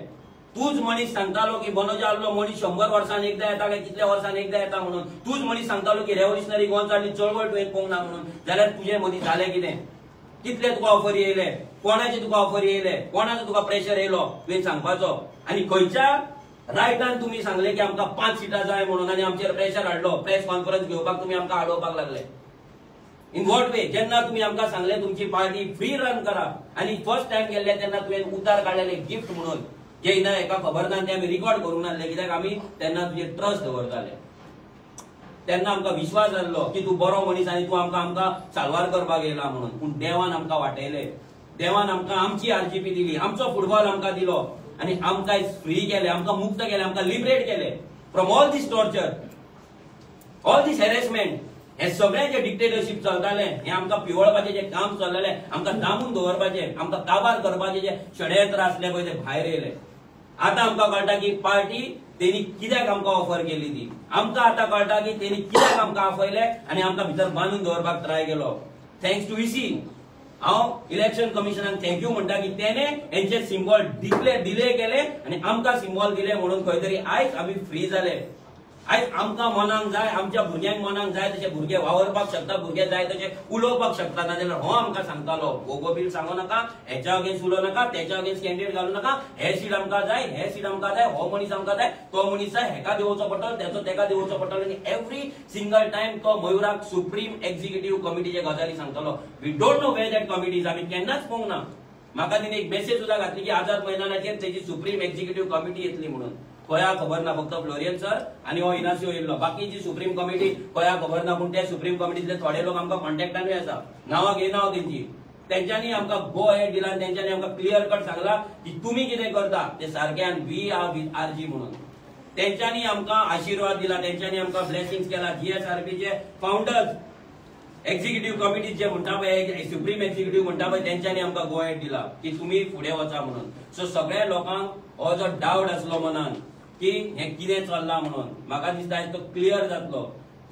[SPEAKER 5] तूच मनीस सांगतालो की बनोजा आसलो मनीस 100 वर्सान एकदा येता काय कितल्या वर्सान एकदा येता म्हणून तूच मनीस सांगतालो की रेव्होल्युशनरी गोंयचाली चळवळ तुवें पळोवंक ना म्हणून जाल्यार तुजे मदीं जालें कितें कितले तुका ऑफर येयले कोणाचे तुका ऑफर येयले कोणाचो तुका प्रेशर येयलो तुवें सांगपाचो आनी खंयच्या रायटान तुमी सांगले की आमकां 5 सिटां जाय म्हणून आनी आमचेर प्रेशर हाडलो प्रेस कॉन्फरन्स घेवपाक तुमी आमकां आडोवपाक लागले इन वॉट वे जेन्ना तुमी आमकां सांगले तुमची पार्टी फ्री रन करा आनी फर्स्ट टाइम गेल्ले तेन्ना तुवें उतार काडलेले गिफ्ट म्हणून जे इना एका खबर ना ते आमी रिकॉर्ड करूंक नासले कित्याक आमी तेन्ना तुजे ट्रस्ट दवरताले तेन्ना आमकां विश्वास जाल्लो की तूं बरो मनीस आनी तूं आमकां साल्वार करपाक येयला म्हणून पूण देवान आमकां वाटयले देवान आमकां आमची आरजीपी दिली आमचो फुटबॉल आमकां दिलो आनी आमकां फ्री केले आमकां मुक्त केले आमकां लिबरेट केले from all these torture all these harassment हे सगळे जे डिक्टेटरशिप चलताले हे आमकां पिवळपाचे जे काम चललेले आमकां दामून दवरपाचे आमकां काबार करपाचे जे षडयंत्र आसले पळय ते भायर येयले आतां आमकां कळटा की पार्टी तेणी कित्याक आमकां ऑफर केली ती आमकां आतां कळटा की तेणी कित्याक आमकां आफयले आनी आमकां भितर बांदून दवरपाक ट्राय केलो थँक्स टू इसी हांव इलेक्शन कमिशनाक थँक्यू म्हणटा की तेणे हेंचे सिम्बॉल डिले केले आनी आमकां सिम्बॉल दिले म्हणून खंय तरी आयज आमी फ्री जाले आयज आमकां मनाक जाय आमच्या भुरग्यांक मनाक जाय तशे भुरगे वावरपाक शकता भुरगे जाय तशे उलोवपाक शकता ना जाल्यार हो आमकां सांगतालो गोगो बील सांगू नाका हेच्या अगेन्स्ट उलोव नाका तेच्या अगेन्स्ट कॅन्डिडेट घालू नाका हे सीट आमकां जाय हे सीट आमकां जाय हो मनीस आमकां जाय तो मनीस जाय हेका दिवचो पडटलो तेचो तेका दिवचो पडटलो आनी एवरी सिंगल टायम तो मयुराक सुप्रीम एक्झिक्युटीव कमिटीचे गजाली सांगतालो we don't know where that committees आमी केन्नाच पळोवंक ना म्हाका तिने एक मेसेज सुद्दां घातली की आझाद मैदानाचेर तेजी सुप्रीम एक्झिक्युटीव कमिटी येतली म्हणून खंय खबर ना फक्त फ्लोरियन सर आनी हो इनासियो येयल्लो बाकीची सुप्रीम कमिटी खंय खबर ना पूण त्या सुप्रीम कमिटीतले थोडे लोक आमकां कॉन्टॅक्टानूय आसा नांवां घेयना हांव तेंची तेंच्यांनी आमकां गो हेड दिला, तेंच्यांनी आमकां क्लियर कट सांगला की तुम्ही कितें करता ते सारक्यान वी आर विथ आरजी म्हणून. तेंच्यांनी आमकां आशीर्वाद दिला, तेंच्यांनी आमकां ब्लेसिंग्स केला. जीएसआरपीचे फाउंडर्स एक्झिक्युटिव्ह कमिटी जे म्हणटा पळय, सुप्रीम एक्झिक्युटिव्ह म्हणटा पळय, तेंच्यांनी आमकां गो हेड दिला की तुम्ही फुडें वचा म्हणून. सो सगळ्या लोकांक हो जो डावट आसलो मनान की हे कितें चल्लां म्हणून, म्हाका दिसता तो क्लियर जातलो.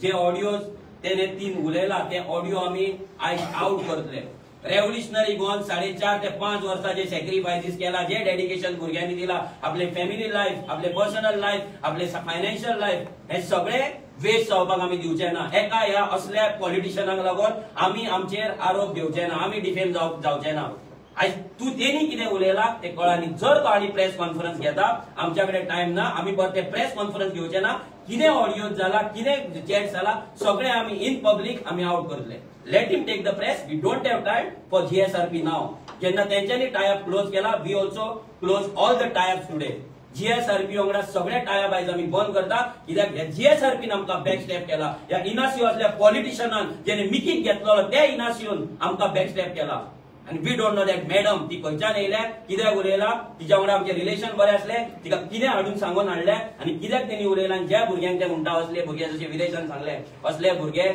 [SPEAKER 5] जे ऑडियोज तेणे तीन उलयला ते ऑडियो आमी आयज आउट करतले. रेव्होल्युशनरी गोवन 4.5 ते 5 वर्सांचे सॅक्रिफायसीस केला, जे डेडिकेशन भुरग्यांनी दिला, आपले फॅमिली लायफ, आपले पर्सनल लायफ, आपले फायनान्शियल लायफ, हे सगळे वेस्ट जावपाक आमी दिवचे ना. एका ह्या असल्या पॉलिटिशियनाक लागून आमी आमचेर आरोप घेवचे ना, आमी डिफेम जावचे ना. आज तू तेणी कितें उलयला ते कळानी. जर तो आनी प्रेस कॉन्फरन्स घेता, आमच्याकडे टाइम ना, आमी परते प्रेस कॉन्फरन्स घेवचे ना. कितें ऑडियो जाला, कितें चॅट जाला, सगळे आमी इन पब्लिक आमी आउट करतले. Let him take the press. We don't have time for GSRP नाव. जेन्ना तेंच्यांनी टायअप क्लोज केला, we also close all the tie ups today. GSRP वांगडा सगळे टायअप आयज आमी बंद करता, कित्याक जीएसआरपीन आमकां बॅक स्टेप केला. ह्या इनासिओ असल्या पॉलिटिशियनान जेणे मिकीक घेतलो ते इनासिओन आमकां बॅक स्टेप केला. आणि we don't know that madam ती खंयच्यान येयल्या, कित्याक उलयला, तिच्या वांगडा आमचे रिलेशन बरे असले, तिका कितें हाडून सांगून हाडले आनी कित्याक तेणी उलयला. ज्या भुरग्यांक ते म्हणटा असले भुरगे, जशे विदेशान सांगले, असले भुरगे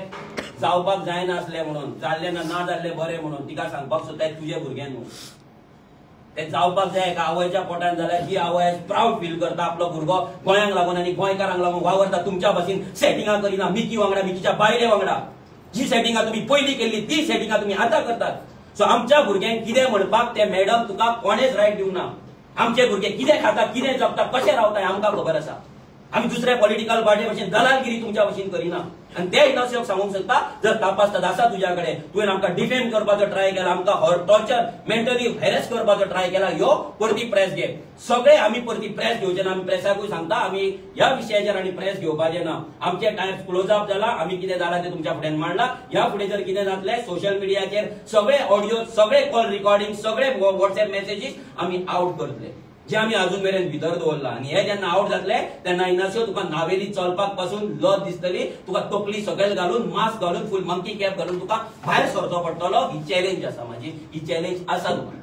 [SPEAKER 5] जावपाक जायना असले म्हणून, जाल्ले ना जाल्ले बरे म्हणून तिका सांगपाक सोदता तुझे भुरगे न्हू. ते जावपाक जाय एका आवयच्या पोटान जाल्यार जी आवय प्राऊड फील करता आपलो भुरगो गोंयांक लागून आनी गोंयकारांक लागून वावरता. तुमच्या भाशेन सेटिंगां करिना मिकी वांगडा, मिकीच्या बायले वांगडा. जी सेटिंगां तुमी पयलीं केल्ली ती सेटिंगां तुमी आतां करतात. सो आमच्या भुरग्यांक कितें म्हणपाक ते मॅडम तुका कोणेच रायट दिवंक ना. आमचे भुरगे कितें खाता, कितें जगता, कशें रावता हें आमकां खबर आसा. आमी दुसऱ्या पॉलिटिकल पार्टी भशेन दलालगिरी तुमच्या भशेन करिना. आनी ते इनासिओक सांगूंक सोदता, जर तापासतात आसा तुज्या कडेन, तुवें आमकां डिफेम करपाचो ट्राय केला, आमकां टॉर्चर मेंटली हॅरेस करपाचो ट्राय केला, ह्यो परती प्रेस घे. सगळे आमी परती प्रेस घेवचे ना. आमी प्रेसाकूय सांगता, आमी ह्या विशयाचेर आनी प्रेस घेवपाचे ना. आमचे टायम क्लोज अप जाला, आमी कितें जाला ते तुमच्या फुड्यान मांडला. ह्या फुडें जर कितें जातलें, सोशल मिडियाचेर सगळे ऑडियो, सगळे कॉल रिकॉर्डिंग, सगळे व्हॉट्सएप मेसेजीस आमी आउट करतले, जे आमी अजून मेरेन भितर दवरला. आनी हे जेन्ना आउट जातले तेन्ना इनासिओ तुका नावेली चलपाक पासून लज दिसतली, तुका तकली सकयल घालून, मास्क घालून, फुल मंकी कॅप घालून तुका भायर सरचो पडटलो. ही चॅलेंज आसा म्हाजी, ही चॅलेंज आसा तुका.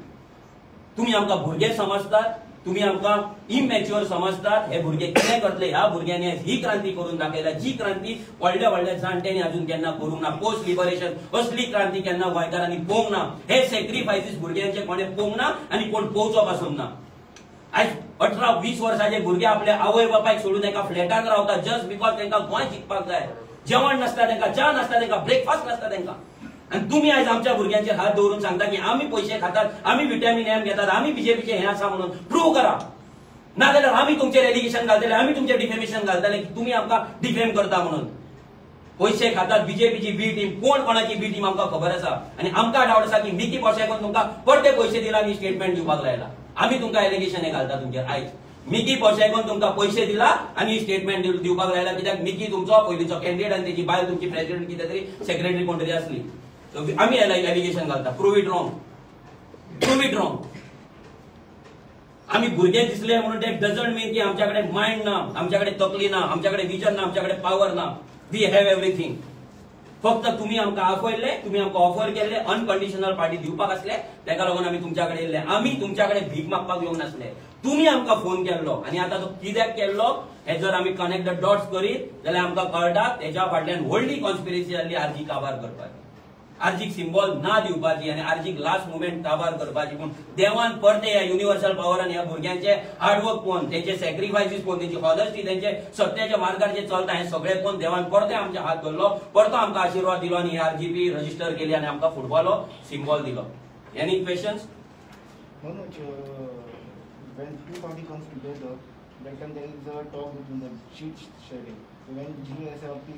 [SPEAKER 5] तुमी आमकां भुरगे समजतात, तुमी आमकां इमॅच्युअर समजतात. हे भुरगे कितें करतले, ह्या भुरग्यांनी ही क्रांती करून दाखयल्या, जी क्रांती व्हडल्या व्हडल्या जाणट्यांनी अजून केन्ना करूंक ना. पोस्ट लिबरेशन असली क्रांती केन्ना गोंयकारांनी पळोवंक ना. हे सॅक्रिफायसीस भुरग्यांचे कोणें पळोवंक ना आनी कोण पळोवचो पासून ना. आज 18-20 वर्साचे भुरगे आपल्या आवय बापायक सोडून एका फ्लॅटान रावतात, जस्ट बिकॉज तांकां गोंय शिकपाक जाय. जेवण नासता तांकां, च्या नासता तांकां, ब्रेकफास्ट नासता तांकां. आनी तुमी आयज आमच्या भुरग्यांचेर हात दवरून सांगता की आमी पयशे खातात, आमी विटॅमिन एम घेतात, आमी बीजेपीचे हे आसा म्हणून. प्रूव्ह करा. नाजाल्यार आमी तुमचेर एलिगेशन घालतले, आमी तुमचेर डिफेमेशन घालतले की तुमी आमकां डिफेम करता म्हणून. पयशे खातात बीजेपीची बी टीम, कोण कोणाची बी टीम आमकां खबर आसा. आनी आमकां डावट आसा की मिकी पोशेकून तुमकां परते पयशे दिला आनी स्टेटमेंट दिवपाक लायला. आमी तुमकां एलिगेशन हे घालता तुमचेर आयज. मिकी पोशेकून तुमकां पयशे दिला आनी स्टेटमेंट दिवपाक लायला, कित्याक मिकी तुमचो पयलींचो कॅन्डिडेट आनी तेजी बायल तुमची प्रेसिडेंट कितें तरी सेक्रेटरी कोण तरी आसली. आमी एलिगेशन घालता. Prove it wrong, prove it wrong. आमी भुरगे दिसले म्हणून ते डजंट मीन की आमच्याकडे माइंड ना, आमच्याकडे तकली ना, आमच्याकडे विजन ना, आमच्याकडे पॉवर ना. We have everything. फक्त तुम्ही आमकां आपयले, तुम्ही आमकां ऑफर केले, अनकंडिशनल पार्टी दिवपाक आसले, तेका लागून आमी तुमच्याकडे येयले. आमी तुमच्याकडे भीक मागपाक येवंक नासले. तुम्ही आमकां फोन केल्लो आनी आतां तो कित्याक केल्लो हे जर आमी कनेक्ट द डॉट्स करीत जाल्यार आमकां कळटा तेच्या फाटल्यान व्हडली कॉन्स्पिरसी जाल्ली आरजी काबार करपाची, आरजीक सिंबॉल ना दिवपाची आनी आरजीक लास्ट मुवमेंट काबार करपाची. पूण देवान परते ह्या युनिवर्सल पावरान ह्या भुरग्यांचे हार्डवर्क पळोवन, तेंचे सॅक्रिफायसीस पळोवन, तेंची ऑनेस्टी, तेंचे सत्याच्या मार्गार जे चलता हे सगळे पळोवन देवान परते आमचे हात धरलो, परतो आमकां आशिर्वाद दिलो आनी आरजीपी रजिस्टर केली आनी आमकां फुटबॉलो सिंबॉल दिलो. Any questions?
[SPEAKER 8] Manoj, when two parties comes together, that time there is a talk between them, sheet sharing. So when GSRP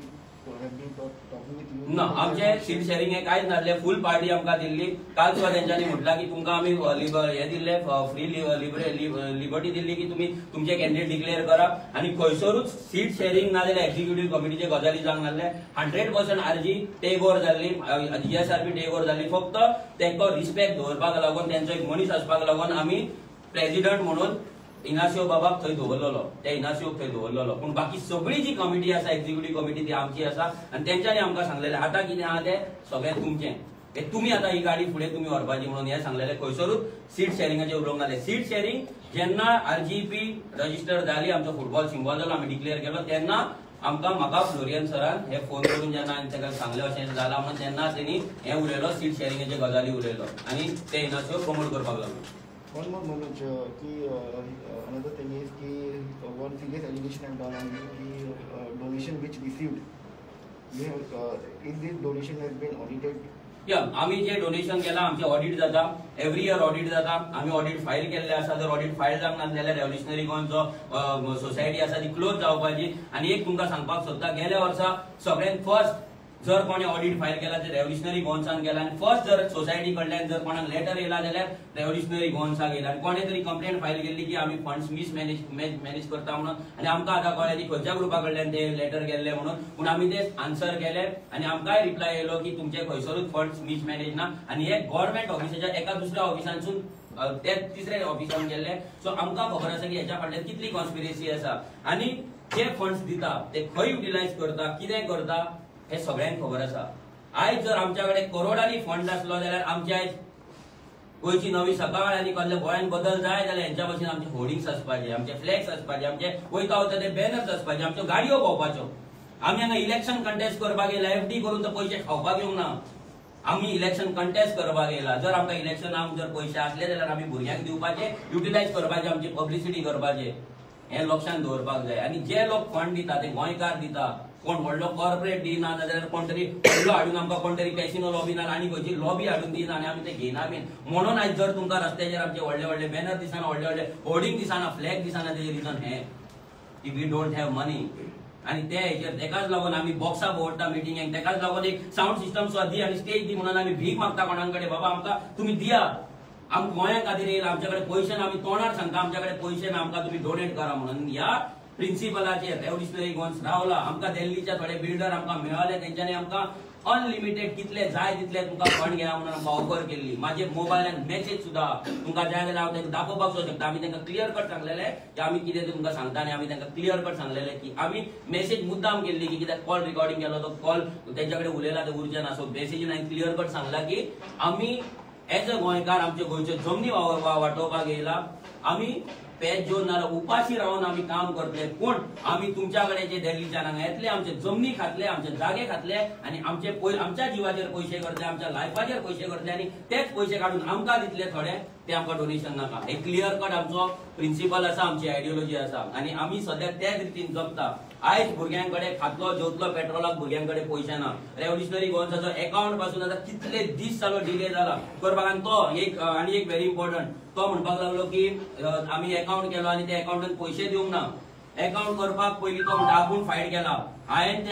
[SPEAKER 8] have been talking with you?
[SPEAKER 5] ना, आमचे सीट शेअरिंग हे कांयच नासले. फुल party आमकां दिल्ली. काल सुद्दां तेंच्यांनी म्हटलां की तुमकां आमी हे दिल्ले, फ्री लिबर्टी दिल्ली की तुमी तुमचे कॅन्डिडेट डिक्लेअर करा आनी खंयसरूच सीट शेअरिंग ना जाल्यार एक्झिक्युटिव्ह कमिटीचे गजाली जावंक नासले. 100% आरजी टेक ओव्हर जाल्ली, जीएसआरपी टेक ओव्हर जाल्ली. फक्त तेंको रिस्पेक्ट दवरपाक लागून, तेंचो एक मनीस आसपाक लागून आमी प्रेसिडेंट म्हणून इनासिओ बाबाक थंय दवरलेलो, ते इनासिओक थंय दवरलेलो. पूण बाकी सगळी जी कमिटी आसा, एक्झिक्युटिव्ह कमिटी ती आमची आसा आनी तेंच्यांनी आमकां सांगलेलें आतां कितें आहा तें सगळें तुमचें. तुम्ही आता ही गाडी फुडें तुम्ही व्हरपाची म्हणून हे सांगलेले खंयसरूच सीट शेअरिंगाचे उलोवंक नासले. सीट शेअरिंग जेन्ना RGP रजिस्टर जाली, आमचो फुटबॉल सिम्बॉल आमी डिक्लेअर केलो, तेन्ना म्हाका फ्लोरियन सरान हे फोन करून जेन्ना हांवें ताका सांगलें अशें जाला म्हणून तेन्ना तेणी हे उलयलो, सीट शेअरिंगाचे गजाली उलयलो आनी ते इनास्यो प्रमोट करपाक लागलो.
[SPEAKER 8] One more Manoj, another thing is one serious allegation I've done on you, donation which received. You have, is this donation has been audited?
[SPEAKER 5] आम्ही जे डोनेशन केला आमचे ऑडिट जाता, एव्हरी इयर ऑडिट जाता. आम्ही ऑडिट फायल केल्ले आसा. जर ऑडिट फायल जावंक ना जाल्यार रेव्होल्युशनरी गोंयचो सोसायटी आसा ती क्लोज जावपाची. आणि एक तुमकां सांगपाक सोदता, गेल्या वर्सा सगळ्यांत फर्स्ट जर कोणी ऑडिट फायल केला ते रेव्होल्युशनरी गोंयसान केला. आणि फर्स्ट जर सोसायटी कडल्यान जर कोणाक लेटर येयला जाल्यार रेव्होल्युशनरी गोंयसाक येयला. आणि कोणे तरी कंप्लेंट फायल केल्ली की आम्ही फंड्स मॅनेज करता म्हणून. आणि आमकां आतां कळ्ळें की खंयच्या ग्रुपा कडल्यान ते लेटर गेल्ले म्हणून. पूण आमी ते आन्सर केले आणि आमकांय रिप्लाय येयलो की तुमचे खंयसरूच फंड्स मिसमॅनेज ना. आणि हे गव्हर्नमेंट ऑफिसाच्या एका दुसऱ्या ऑफिसांसून ते तिसऱ्या ऑफिसान गेल्ले. सो आमकां खबर आसा की हेच्या फाटल्यान कितली कॉन्स्पिरसी आसा. आणि जे फंड्स दिता ते खंय युटिलायज करता, कितें करता हे सगळ्यांक खबर आसा. आयज जर आमच्या कडेन करोडांनी फंड आसलो जाल्यार आमची आयज गोंयची नवी सकाळ आनी कसले गोंयान बदल जाय जाल्यार हेंच्या भशेन आमचे होर्डिंग्स आसपाचे, आमचे फ्लॅक्स आसपाचे, आमचे वयता वयता ते बॅनर्स आसपाचे, आमच्यो गाडयो भोंवपाच्यो. आमी हांगा इलेक्शन कंटेस्ट करपाक येयला, FD करून तर पयशे खावपाक येवंक ना. आमी इलेक्शन कंटेस्ट करपाक येयला. जर आमकां इलेक्शनाक जर पयशे असले जाल्यार आमी भुरग्यांक दिवपाचे, युटिलायज करपाचे, आमची पब्लिसिटी करपाचे. हे लक्षांत दवरपाक जाय. आनी जे लोक फंड दिता ते गोंयकार दिता. कोण व्हडलो कॉर्पोरेट दिना जाल्यार कोण तरी व्हडलो हाडून आमकां कोण तरी कॅसिनो लॉबीनार आनी खंयची लॉबी हाडून दिना आनी आमी ते घेयना बीन. म्हणून आयज जर तुमकां रस्त्याचेर आमचे व्हडले व्हडले बॅनर दिसना, व्हडले व्हडले होर्डिंग दिसना, फ्लॅग दिसना, तेजे रिजन हे की वी डोंट हॅव मनी. आणि ते हेचेर तेकाच लागून आमी बॉक्सां भोंवडटा मिटिंगेक. तेकाच लागून एक साऊंड सिस्टम सुद्दां दी आनी स्टेज दी म्हणून आमी भीक मागता कोणा कडेन. बाबा आमकां तुमी दिया, आमकां गोंया खातीर येयला, आमच्या कडेन पयशे ना. आमी तोंडार सांगता आमच्या कडेन पयशे ना, आमकां तुमी डोनेट करा म्हणून. ह्या प्रिन्सिपलाचेर रेव्होल्युशनरी गोंयस रावला. आमकां दिल्लीच्या थोडे बिल्डर आमकां मेळ्ळे, तेंच्यांनी आमकां अनलिमिटेड कितले जाय तितले तुमकां फंड घेया म्हणून आमकां ऑफर केल्ली. म्हाजे मोबायलान मेसेज सुद्दां तुमकां जाय जाल्यार हांव तांकां दाखोवपाक शकता. आमी तांकां क्लियर कट सांगलेले की आमी कितें तुमकां सांगता आनी आमी तांकां क्लियर कट सांगलेले की आमी मेसेज मुद्दाम केल्ली की कित्याक कॉल रिकॉर्डिंग केलो तो कॉल तेंच्या कडेन उलयला ते उर्जन आसो. मेसेजीन हांवें क्लियर कट सांगला की आमी एज अ गोंयकार आमचे गोंयच्यो जमनी वांटोवपाक येयला. आमी पेज घेवन नाल्यार उपाशी रावन आमी काम करतले. पूण आमी तुमच्या कडेन जे दिल्लीच्यान हांगा येतले, आमचे जमनी खातले, आमचे जागे खातले आनी आमच्या जिवाचेर पयशे करतले, आमच्या लायफाचेर पयशे करतले आनी तेच पयशे काडून आमकां दितले थोडे. ते आमकां डोनेशन नाका. हे क्लियर कट आमचो प्रिन्सिपल आसा, आमची आयडियोलॉजी आसा आनी आमी सद्या त्याच रितीन जगता. आयज भुरग्यांकडे खातलो जेवतलो पेट्रोलाक भुरग्यांकडे पयशे ना. रेव्होल्युशनरी गोंयचो अकाउंट पासून आतां कितले दीस जालो डिले जाला करपाक. आनी तो आनी एक व्हेरी इम्पॉर्टंट तो म्हणपाक लागलो की आमी अकाउंट केलो आनी त्या अकाउंटान पयशे दिवंक ना. अकाउंट करपाक पयलीं तो म्हणटा आपूण फायट केला. हांवें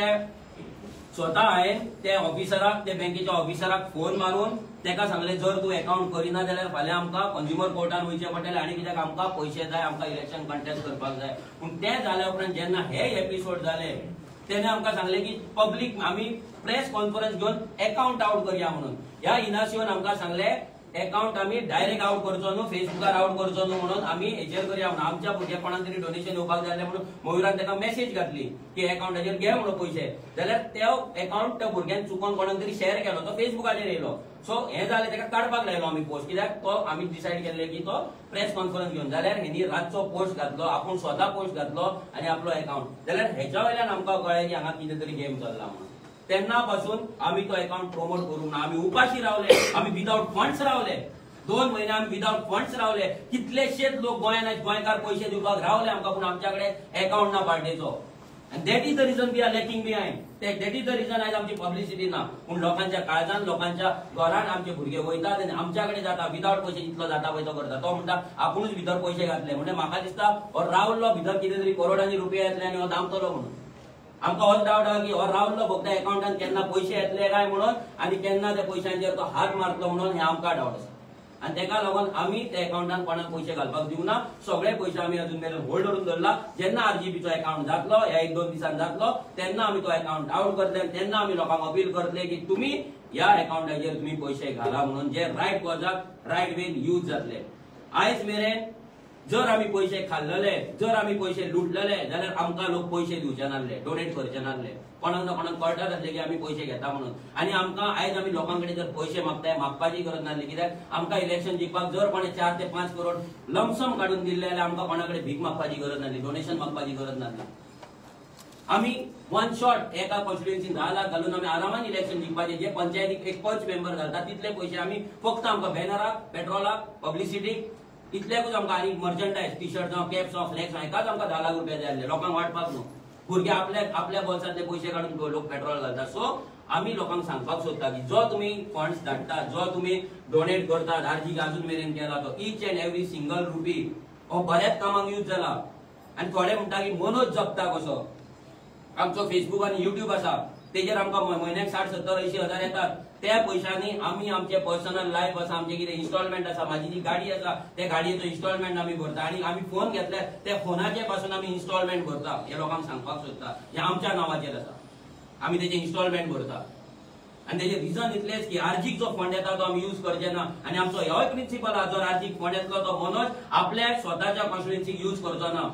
[SPEAKER 5] त्या ऑफिसराक, त्या बँकेच्या ऑफिसराक फोन मारून तेका सांगले जर तूं अकाउंट करिना जाल्यार फाल्यां आमकां कंज्युमर कोर्टान वयचें पडटलें आनी कित्याक आमकां पयशे जाय, आमकां इलेक्शन कंटेस्ट करपाक जाय. पूण तें जाल्या उपरांत जेन्ना हे एपिसोड जाले तेन्ना आमकां सांगले की पब्लीक आमी प्रेस कॉन्फरन्स घेवन अकाउंट आउट करया म्हणून. ह्या इनासिओन आमकां सांगले अकाउंट आमी डायरेक्ट आउट करचो न्हू, फेसबुकार आउट करचो न्हू म्हणून आमी हेचेर करया म्हणून. आमच्या भुरग्याक कोणाक तरी डोनेशन येवपाक जाय म्हणून मयुरान ताका मेसेज घातली की अकाउंटाचेर घे म्हणून पयशे. जाल्यार तो अकाउंट त्या भुरग्यान चुकोन कोणाक तरी शेअर केलो, तो फेसबुकाचेर येयलो. सो हे जालें ताका काडपाक लायलो आमी पोस्ट. कित्याक तो आमी डिसायड केल्ले की तो प्रेस कॉन्फरन्स घेवन. जाल्यार हेणी रातचो पोस्ट घातलो, आपूण स्वता पोस्ट घातलो आनी आपलो अकाउंट. जाल्यार हेच्या वयल्यान आमकां कळ्ळें की हांगा कितें तरी गेम चल्ला म्हणून. तेन्ना पासून आमी तो अकाउंट प्रमोट करूंक ना. आमी उपाशी रावले, आमी विदाउट फंड्स रावले. 2 म्हयने आमी विदाउट फंड्स रावले. कितलेशेच लोक गोंयान गोंयकार पयशे दिवपाक रावले आमकां, पूण आमच्या कडेन अकाउंट ना पार्टेचो. And that is the reason we are lacking behind. That is the reason आज आमची पब्लिसिटी ना. पूण लोकांच्या काळजान, लोकांच्या घरान आमचे भुरगे वयतात आनी आमच्या कडेन जाता विदाउट पयशे जितलो जाता पळय तो करता. तो म्हणटा आपुणूच भितर पयशे घातले म्हणजे म्हाका दिसता हो रावल्लो भितर कितें तरी करोडांनी रुपया येतले आनी हो दामतलो म्हणून. आमकां होच डावट आहा की हो रावल्लो फक्त अकाउंटान केन्ना पयशे येतले काय म्हणून आनी केन्ना त्या पयशांचेर तो हात मारतलो म्हणून हे आमकां डावट आसा. आनी तेका लागून आमी त्या अकाउंटान कोणाक पयशे घालपाक दिवना. सगळे पयशे आमी अजून मेरेन होल्ड करून दवरला. जेन्ना RGPचो अकाउंट जातलो, ह्या 1-2 दिसान जातलो, तेन्ना आमी तो अकाउंट आउट करतले. तेन्ना आमी लोकांक अपील करतले की तुमी ह्या अकाउंटाचेर तुमी पयशे घाला म्हणून, जे रायट कॉजाक रायट वेन यूज जातले. आयज मेरेन जर आम्ही पैसे खाल्लेले, जर आम्ही पैसे लुटलेले जाल्यार आमकां लोक पैसे दिवचे नासले, डोनेट करचे नासले. कोणाक ना कोणाक कळटा नासले की आम्ही पैसे घेता म्हणून. आणि आमकां आयज आमी लोकांकडे जर पैसे मागताय, मागपाची गरज नासली. कित्याक आमकां इलेक्शन जिखपाक जर कोणे 4 ते 5 करोड लमसम काढून दिल्ले जाल्यार आमकां कोणाकडे भीक मागपाची गरज नासली, डोनेशन मागपाची गरज नासली. आम्ही वन शॉट एका कॉन्स्टिट्युएन्सीन 10 लाख घालून आम्ही आरामान इलेक्शन जिखपाचे. जे पंचायतीक एक पंच मेंबर घालतात तितले पैसे आम्ही फक्त आमकां बॅनराक, पेट्रोलाक, पब्लिसिटीक इतल्याकूच आमकां आनी मर्चंडायज, टी शर्ट जावं कॅप्स जावं फ्लॅक्स हाकाच आमकां 10 लाख रुपया जाय आसले. लोकांक वाटपाक न्हू. भुरगे आपल्या बोल्सांतले पैसे काढून लोक पेट्रोल घालतात. सो आम्ही लोकांक सांगपाक सोदता की जो तुम्ही फंड्स धाडटा, जो तुम्ही डोनेट करतात, आरजी अजून मेरेन केला तो each and every single rupee हो बऱ्याच कामाक यूज जाला. आनी थोडे म्हणटा की मनोज जगता कसो. आमचो फेसबुक आणि युट्यूब आसा, तेजेर आमकां म्हयन्याक 60-70-80 हजार येतात. त्या पैशांनी आमी आमचे पर्सनल लायफ आसा, आमचे कितें इन्स्टॉलमेंट आसा, माझी जी गाडी आसा त्या गाडयेचो इन्स्टॉलमेंट आमी भरता. आणि आमी फोन घेतल्यार त्या फोनाचे पासून आमी इन्स्टॉलमेंट भरता. हे लोकांक सांगपाक सोदता. हे आमच्या नांवाचेर आसा, आमी तेजे इन्स्टॉलमेंट भरता. आणि तेजे रिजन इतलेच की आर्जीक जो फंड येता तो आमी यूज करचे ना. आणि आमचो ह्योय प्रिन्सिपल आहा, जर आर्जीक फंड येतलो तो मनोज आपल्या स्वताच्या कॉन्स्टिट्युएन्सीक यूज करचो ना.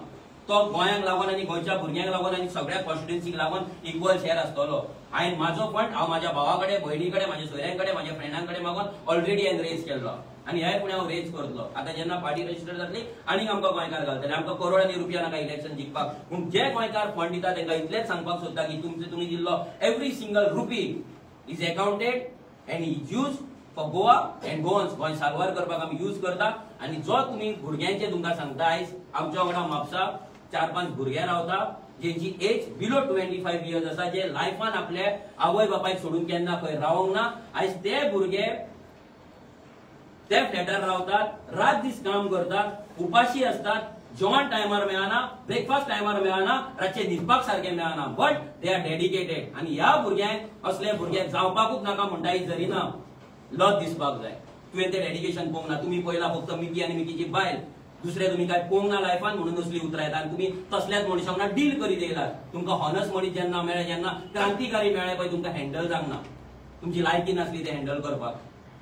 [SPEAKER 5] तो गोंयांक लागून आणि गोंयच्या भुरग्यांक लागून आणि सगळ्या कॉन्स्टिट्युएन्सीक लागून इक्वल शेअर आसतलो. हांवें म्हाजो फंड हांव म्हाज्या भावाकडे, भयणीकडे, म्हाज्या सोयऱ्यांकडे, म्हाज्या फ्रेंडांकडे मागून ऑलरेडी हांवें रेज केल्लो. आणि ह्याय फुडें हांव रेज करतलो. आता जेन्ना पार्टी रजिस्टर जातली आनीक आमकां गोंयकार घालतले. आमकां करोडांनी रुपया नाका इलेक्शन जिखपाक. पूण जे गोंयकार फंड दिता तांकां इतलेंच सांगपाक सोदता की तुमी दिल्लो every single rupee is accounted and is use for Goa and Goans. Goa सारवार करपाक आमी यूज करता. आणि जो तुमी भुरग्यांचे तुमकां सांगता, आयज आमच्या वांगडा म्हापसा 4-5 भुरगे रावता जेंची एज बिलो 25 इयर्स आसा, जे लायफान आपल्या आवय बापायक सोडून केन्ना खंय रावंक ना. आयज ते भुरगे ते फ्लॅटार रावतात, रात दीस काम करतात, उपाशी असतात, जेवण टायमार मेळना, ब्रेकफास्ट टायमार मेळना, रातचे न्हिदपाक सारखे मेळना. But they are dedicated. आणि ह्या भुरग्यांक असले भुरगे जावपाकूच नाका म्हणटा ही जरी ना लज दिसपाक जाय. तुवें ते डेडिकेशन पळोवंक ना. तुम्ही पयला फक्त मिकी आणि मिकीची बायल, दुसरे तुम्ही काय पळोवंक ना लायफान म्हणून असली उतरां येता. आनी तुमी तसल्याच मनशां वांगडा डील करीत येयलात. तुमकां हॉनस्ट मनीस जेन्ना मेळ्ळे, जेन्ना क्रांतिकारी मेळ्ळे पळय, तुमकां हँडल जावंक ना. तुमची लायकी नासली ते हँडल करपाक.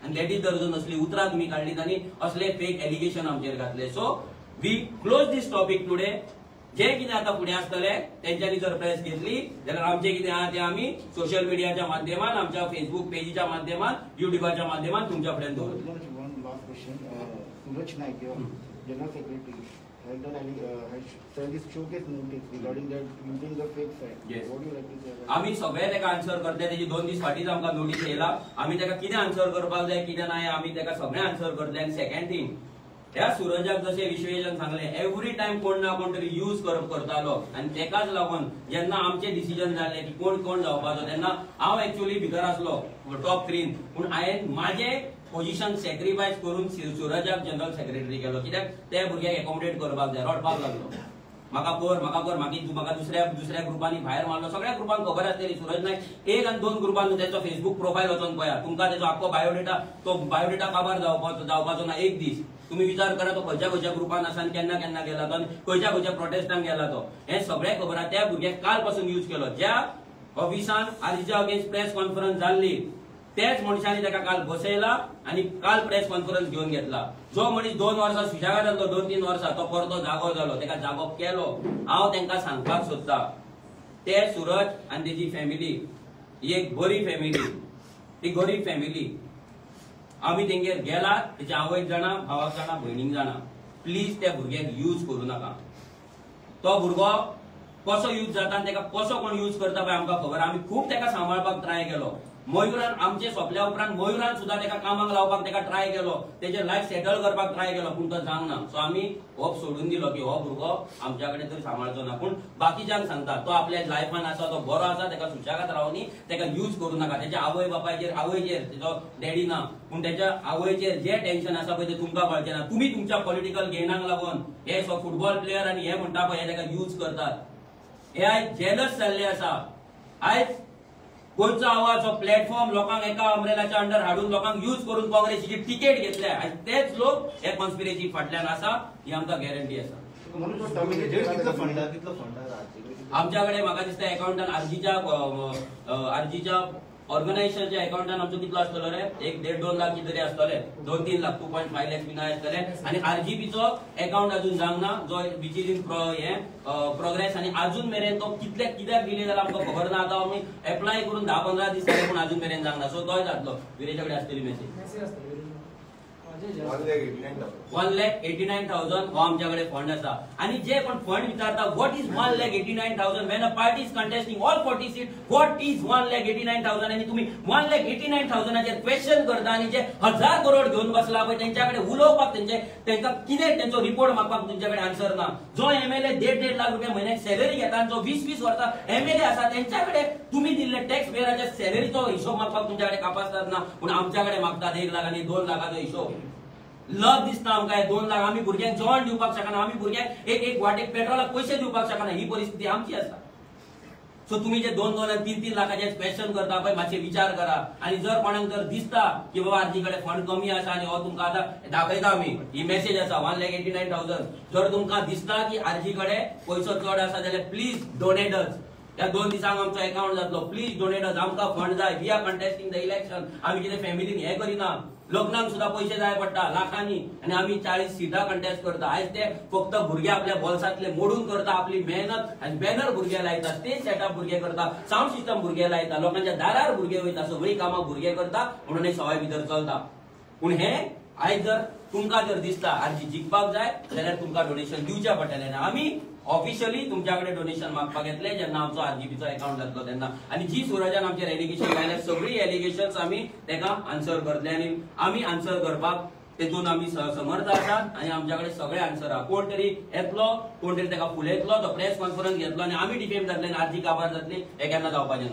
[SPEAKER 5] आनी लेडीज दर्जून असली उतरां तुमी काडलीत आनी असले फेक एलिगेशन आमचेर घातले. So we close this topic today. जे कितें आता फुडें आसतले तेंच्यांनी जर प्रेस घेतली जाल्यार आमचे कितें आहा ते आमी सोशल मिडियाच्या माध्यमान, आमच्या फेसबुक पेजीच्या माध्यमान, युट्यूबाच्या माध्यमान तुमच्या फुडें दवरतले.
[SPEAKER 8] One last question. Suraj Naik, your General Secretary, has done has sent this showcase notice regarding that using the fake site.
[SPEAKER 5] Yes.
[SPEAKER 8] What do you like to say?
[SPEAKER 5] आम्ही सगळे तेका आन्सर करतले. तेजी 2 दीस फाटीच आमकां नोटीस येयला. आमी तेका कितें आन्सर करपाक जाय, कितें नाय, आमी तेका सगळें आन्सर करतले. आनी सेकंड थिंग, ह्या सुरजाक जशें विश्वेशन सांगले, एव्हरी टाइम कोण ना कोण तरी यूज करतालो. आनी तेकाच लागून जेन्ना आमचे डिसिजन जाले की कोण जावपाचो, तेन्ना हांव एक्चुअली भितर आसलो टॉप 3. पूण हांवें माझे पोझिशन सॅक्रिफायस करून सुरजाक जनरल सेक्रेटरी केलो. कित्याक ते भुरग्याक एकोमोडेट करपाक जाय. रडपाक लागलो, म्हाका कर म्हाका दुसऱ्या ग्रुपांनी भायर मारलो. सगळ्या ग्रुपांक खबर आसलेली सुरज नायक 1 आनी 2 ग्रुपांनी त्याचो फेसबुक प्रोफायल वचून पळया. तुमकां तेचो आख्खो बायोडेटा काबार जावपाचो ना एक दीस. तुम्ही विचार करा तो खंयच्या ग्रुपान आसा आनी केन्ना गेला तो, आनी खंयच्या प्रोटेस्टांक गेला तो. हे सगळे खबर आहा. त्या भुरग्याक काल पासून यूज केलो. ज्या ऑफिसान आर्जीच्या अगेन्स्ट प्रेस कॉन्फरन्स जाल्ली त्याच मनशांनी तेका काल बसयला आणि काल प्रेस कॉन्फरन्स घेऊन घेतला. जो मनीस 2 वर्सां सुशेगाद जालो, 2-3 वर्सां, तो परतो जागो जालो, तेका जागो केलो. हांव तेंकां सांगपाक सोदता, ते सुरज आनी तेजी फॅमिली ही एक बरी फॅमिली, ही गरीब फॅमिली. आमी तेंगेर गेला, तेच्या आवयक जाणा, भावाक जाणा, भयणीक जाणा. प्लीज त्या भुरग्याक यूज करू नाका. तो भुरगो कसो यूज जाता आनी तेका कसो कोण यूज करता पळय आमकां खबर. आमी खूब तेका सांबाळपाक ट्राय केलो. मयुरान आमचे सोंपल्या उपरांत मयुरान सुद्दां तेका कामाक लावपाक तेका ट्राय केलो, तेजे लायफ सेटल करपाक ट्राय केलो, पूण तो जावंक ना. सो आमी होप सोडून दिलो की हो भुरगो आमच्या कडेन तरी सांबाळचो ना. पूण बाकीच्यांक सांगता, तो आपल्या लायफान आसा, तो बरो आसा, तेका सुशेगाद रावनी, तेका यूज करू नाका. तेच्या आवयचेर तेजो डॅडी ना, पूण तेच्या आवयचेर जे टेन्शन आसा पळय ते तुमकां कळचें ना. तुमी तुमच्या पॉलिटिकल गेनाक लागून हे फुटबॉल प्लेयर आनी हे म्हणटा पळय हे तेका यूज करतात. हे आयज जेलस जाल्ले आसा. आयज गोंयचो आवाज हो प्लॅटफॉर्म लोकांक एका अम्ब्रेलाच्या अंडर हाडून लोकांक यूज करून काँग्रेसीची तिकेट घेतल्या. आनी तेच लोक हे कॉन्स्पिरेसी फाटल्यान आसा, ही आमकां गॅरंटी आसा. आमच्या कडेन म्हाका दिसता अकाउंटान आरजीच्या ऑर्गनायझेशनच्या अकाउंटान आमचो कितलो आसतलो रे 1.5-2 लाख कितें तरी आसतले 2-3 लाख 2.5 लाख बी आसतले आणि आरजीबीचो अकाउंट अजून जावना जो विच इज इन प्रोग्रेस आणि अजून मेरेन तो कित्याक डिले जाला आमकां खबर ना आता आमी अप्लाय करून 10-15 दीस जाले पूण अजून मेरेन जावना सो तो जातलो विरेजा कडेन आसतली मेसेज 1,89,000 हो आमच्याकडे फंड आसा आणि जे पण फंड विचारता what is 1,89,000 when a party is contesting all 40 seat what is 1,89,000 आणि तुम्ही 1,89,000 चे क्वेश्चन करता आणि जे 1,000 करोड घेऊन बसला पळय त्यांच्याकडे उलोवपाक त्यांका कितें त्यांचो रिपोर्ट मागपाक तुमच्याकडे आन्सर ना जो एमएलए 1.5 लाख रुपये महिन्याक सॅलरी घेता जो 20-20 वर्सां एमएलए आसा त्यांच्याकडे तुम्ही दिल्ले टॅक्स पेयराच्या सॅलरीचो हिशोब मागपाक तुमच्याकडे कापासतात ना पण आमच्याकडे मागतात 1 लाख आणि 2 लाखाचो हिशोब लज दिसता आमकां 2 लाख आमी भुरग्यांक जेवण दिवपाक शकना आमी भुरग्यांक एक वाटेक पेट्रोलाक पैसे दिवपाक शकना ही परिस्थिती आमची आसा सो तुम्ही जे 2-2 आणि 3-3 लाखाचे क्वेश्चन करता पळय मातशे विचार करा आणि जर कोणाक जर दिसता की बाबा आरजीकडे फंड कमी आसा आणि हो तुमकां आता दाखयता आमी ही मेसेज आसा 1,89,000 जर तुमकां दिसता की आरजीकडे पैसो चड आसा जाल्यार प्लीज डोनेट अस या 2 दिसांक आमचो अकाउंट जातलो प्लीज डोनेट अस आमकां फंड जाय we are contesting the election आमी कितें फॅमिलीन हे करिना लग्नाक सुद्धा पैसे जाय पडटा लाखांनी आणि आम्ही 40 सीटा कंटेस्ट करता आयज ते फक्त भुरगे आपल्या बॉल्सातले मोडून करता आपली मेहनत आणि बॅनर भुरगे लायता स्टेज सेटअप भुरगे करता साऊंड सिस्टम भुरगे लायता लोकांच्या दारार भुरगे वयता सगळी कामां भुरगे करता म्हणून हे सवाय भितर चलता पूण हे आयज जर तुमकां जर दिसता आरजी जिखपाक जाय जाल्यार तुमकां डोनेशन दिवचे पडटलें आमी ऑफिशियली तुमच्याकडे डोनेशन मागपाक येतले जेन्ना आमचो आरजीबीचो अकाउंट जातलो तेन्ना आणि जी सुरजान आमचेर एलिगेशन लायल्यार सगळी एलिगेशन्स आमी तेका आन्सर करतले आणि आमी आन्सर करपाक तेतून आमी समर्थ आसात आणि आमच्याकडे सगळे आन्सर आहा कोण तरी येतलो कोण तरी तेका फुलयतलो तो प्रेस कॉन्फरन्स घेतलो आणि आमी डिफेम जातले आरजी काबार जातली हे केन्ना जावपाचें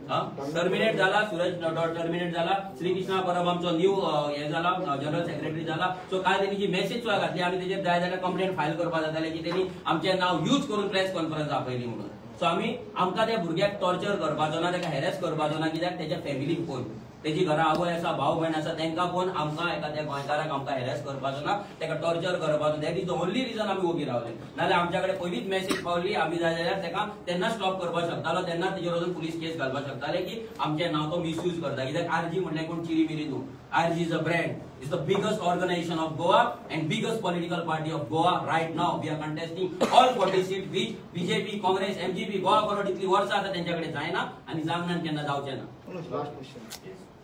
[SPEAKER 5] ना टर्मिनेट जाला सूरज टर्मिनेट जाला श्री कृष्णा परब आमचो न्यू हे जाला जनरल सेक्रेटरी जाला सो काल तेणी जी मेसेज सुद्धा घातली आमी तेजेर जाय जाल्यार कंप्लेंट फायल करपाक जाताले की तेणी आमचें नाव यूज करून प्रेस कॉन्फरन्स आपयली म्हणून सो आमी आमकां त्या भुरग्याक टॉर्चर करपाचो ना तेका हॅरेस करपाचो ना कित्याक तेच्या फॅमिलीक पळय तेजी घरा आवय आसा भाव भयण आसा तांकां कोण आमकां एखाद्या गोंयकाराक आमकां हॅरेस करपाचो ना तेका टॉर्चर करपाचो that is the only region आमी उबी रावले नाल्यार आमच्याकडे पयलीच मेसेज पावली आमी जाय जाल्यार तेका तेन्ना स्टॉप करपाक शकतालो तेन्ना तेजेर वचून पुलीस केस घालपाक शकताले की आमचें नांव तो मिसयूज करता कित्याक आरजी म्हणलें कोण चिरी मिरी न्हू RG is a brand is the biggest organisation of Goa and biggest political party of Goa right नाव we are contesting all 40 seat which BJP Congress MGP Goa Forward इतली वर्सां आतां तेंच्याकडे जायना आनी जावना केन्ना जावचें ना
[SPEAKER 8] last question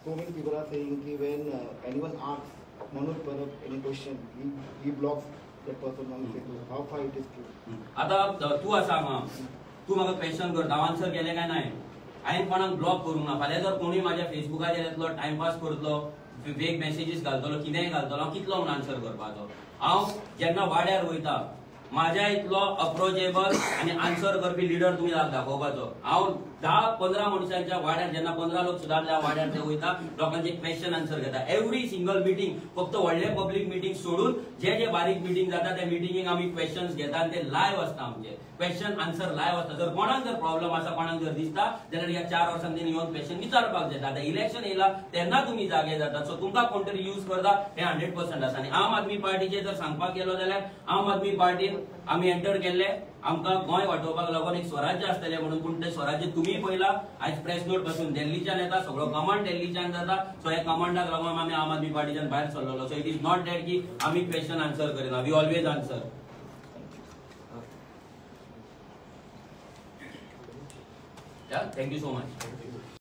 [SPEAKER 8] so many people are saying that when anyone asks Manoj Parab any question, he blocks that person on Facebook. How far it is true?
[SPEAKER 5] आता तू असा तू म्हाका क्वेश्चन करता हांव आन्सर केले काय नाही हांवें कोणाक ब्लॉक करूंक ना फाल्यां जर कोणी म्हाज्या फेसबुकाचेर येतलो टायमपास करतलो वेग मेसेजीस घालतलो कितेंय घालतलो हांव कितलो म्हणून आन्सर करपाचो हांव जेन्ना वाड्यार वयता माझ्या इतलो अप्रोचेबल आणि आन्सर करपी लिडर तुम्ही दाखोवपाचो हांव 10-15 मनशांच्या वाड्यार जेन्ना 15 लोक सुद्धा वाड्यार ते वयता लोकांचे क्वेश्चन आन्सर घेता एवरी सिंगल मिटींग फक्त व्हडले पब्लीक मिटींग सोडून जे बारीक मिटींग जाता त्या मिटींगेक आमी क्वेश्चन्स घेता आणि ते लायव्ह आसता आमचे क्वेश्चन आन्सर लायव्ह आसता जर कोणाक जर प्रॉब्लेम आसा कोणाक जर दिसता जाल्यार ह्या 4 वर्सांनी तेणी येवन क्वेश्चन विचारपाक जाता आतां इलेक्शन येयला तेन्ना तुम्ही जागे जाता सो तुमकां कोण तरी यूज करता हे 100% आसा आनी आम आदमी पार्टीचे जर सांगपाक गेलो जाल्यार आम आदमी पार्टीन आमी एंटर केल्ले आमकां गोंय वाटोवपाक लागून एक स्वराज्य आसतलें म्हणून पूण ते स्वराज्य तुम्ही पळयला आयज प्रेस नोट पासून दिल्लीच्यान येता सगळो कमांड दिल्लीच्यान जाता सो हे कमांडाक लागून आमी आम आदमी पार्टीच्यान भायर सरलेलो so it is not that की आमी क्वेश्चन आन्सर करिना we always answer thank you so much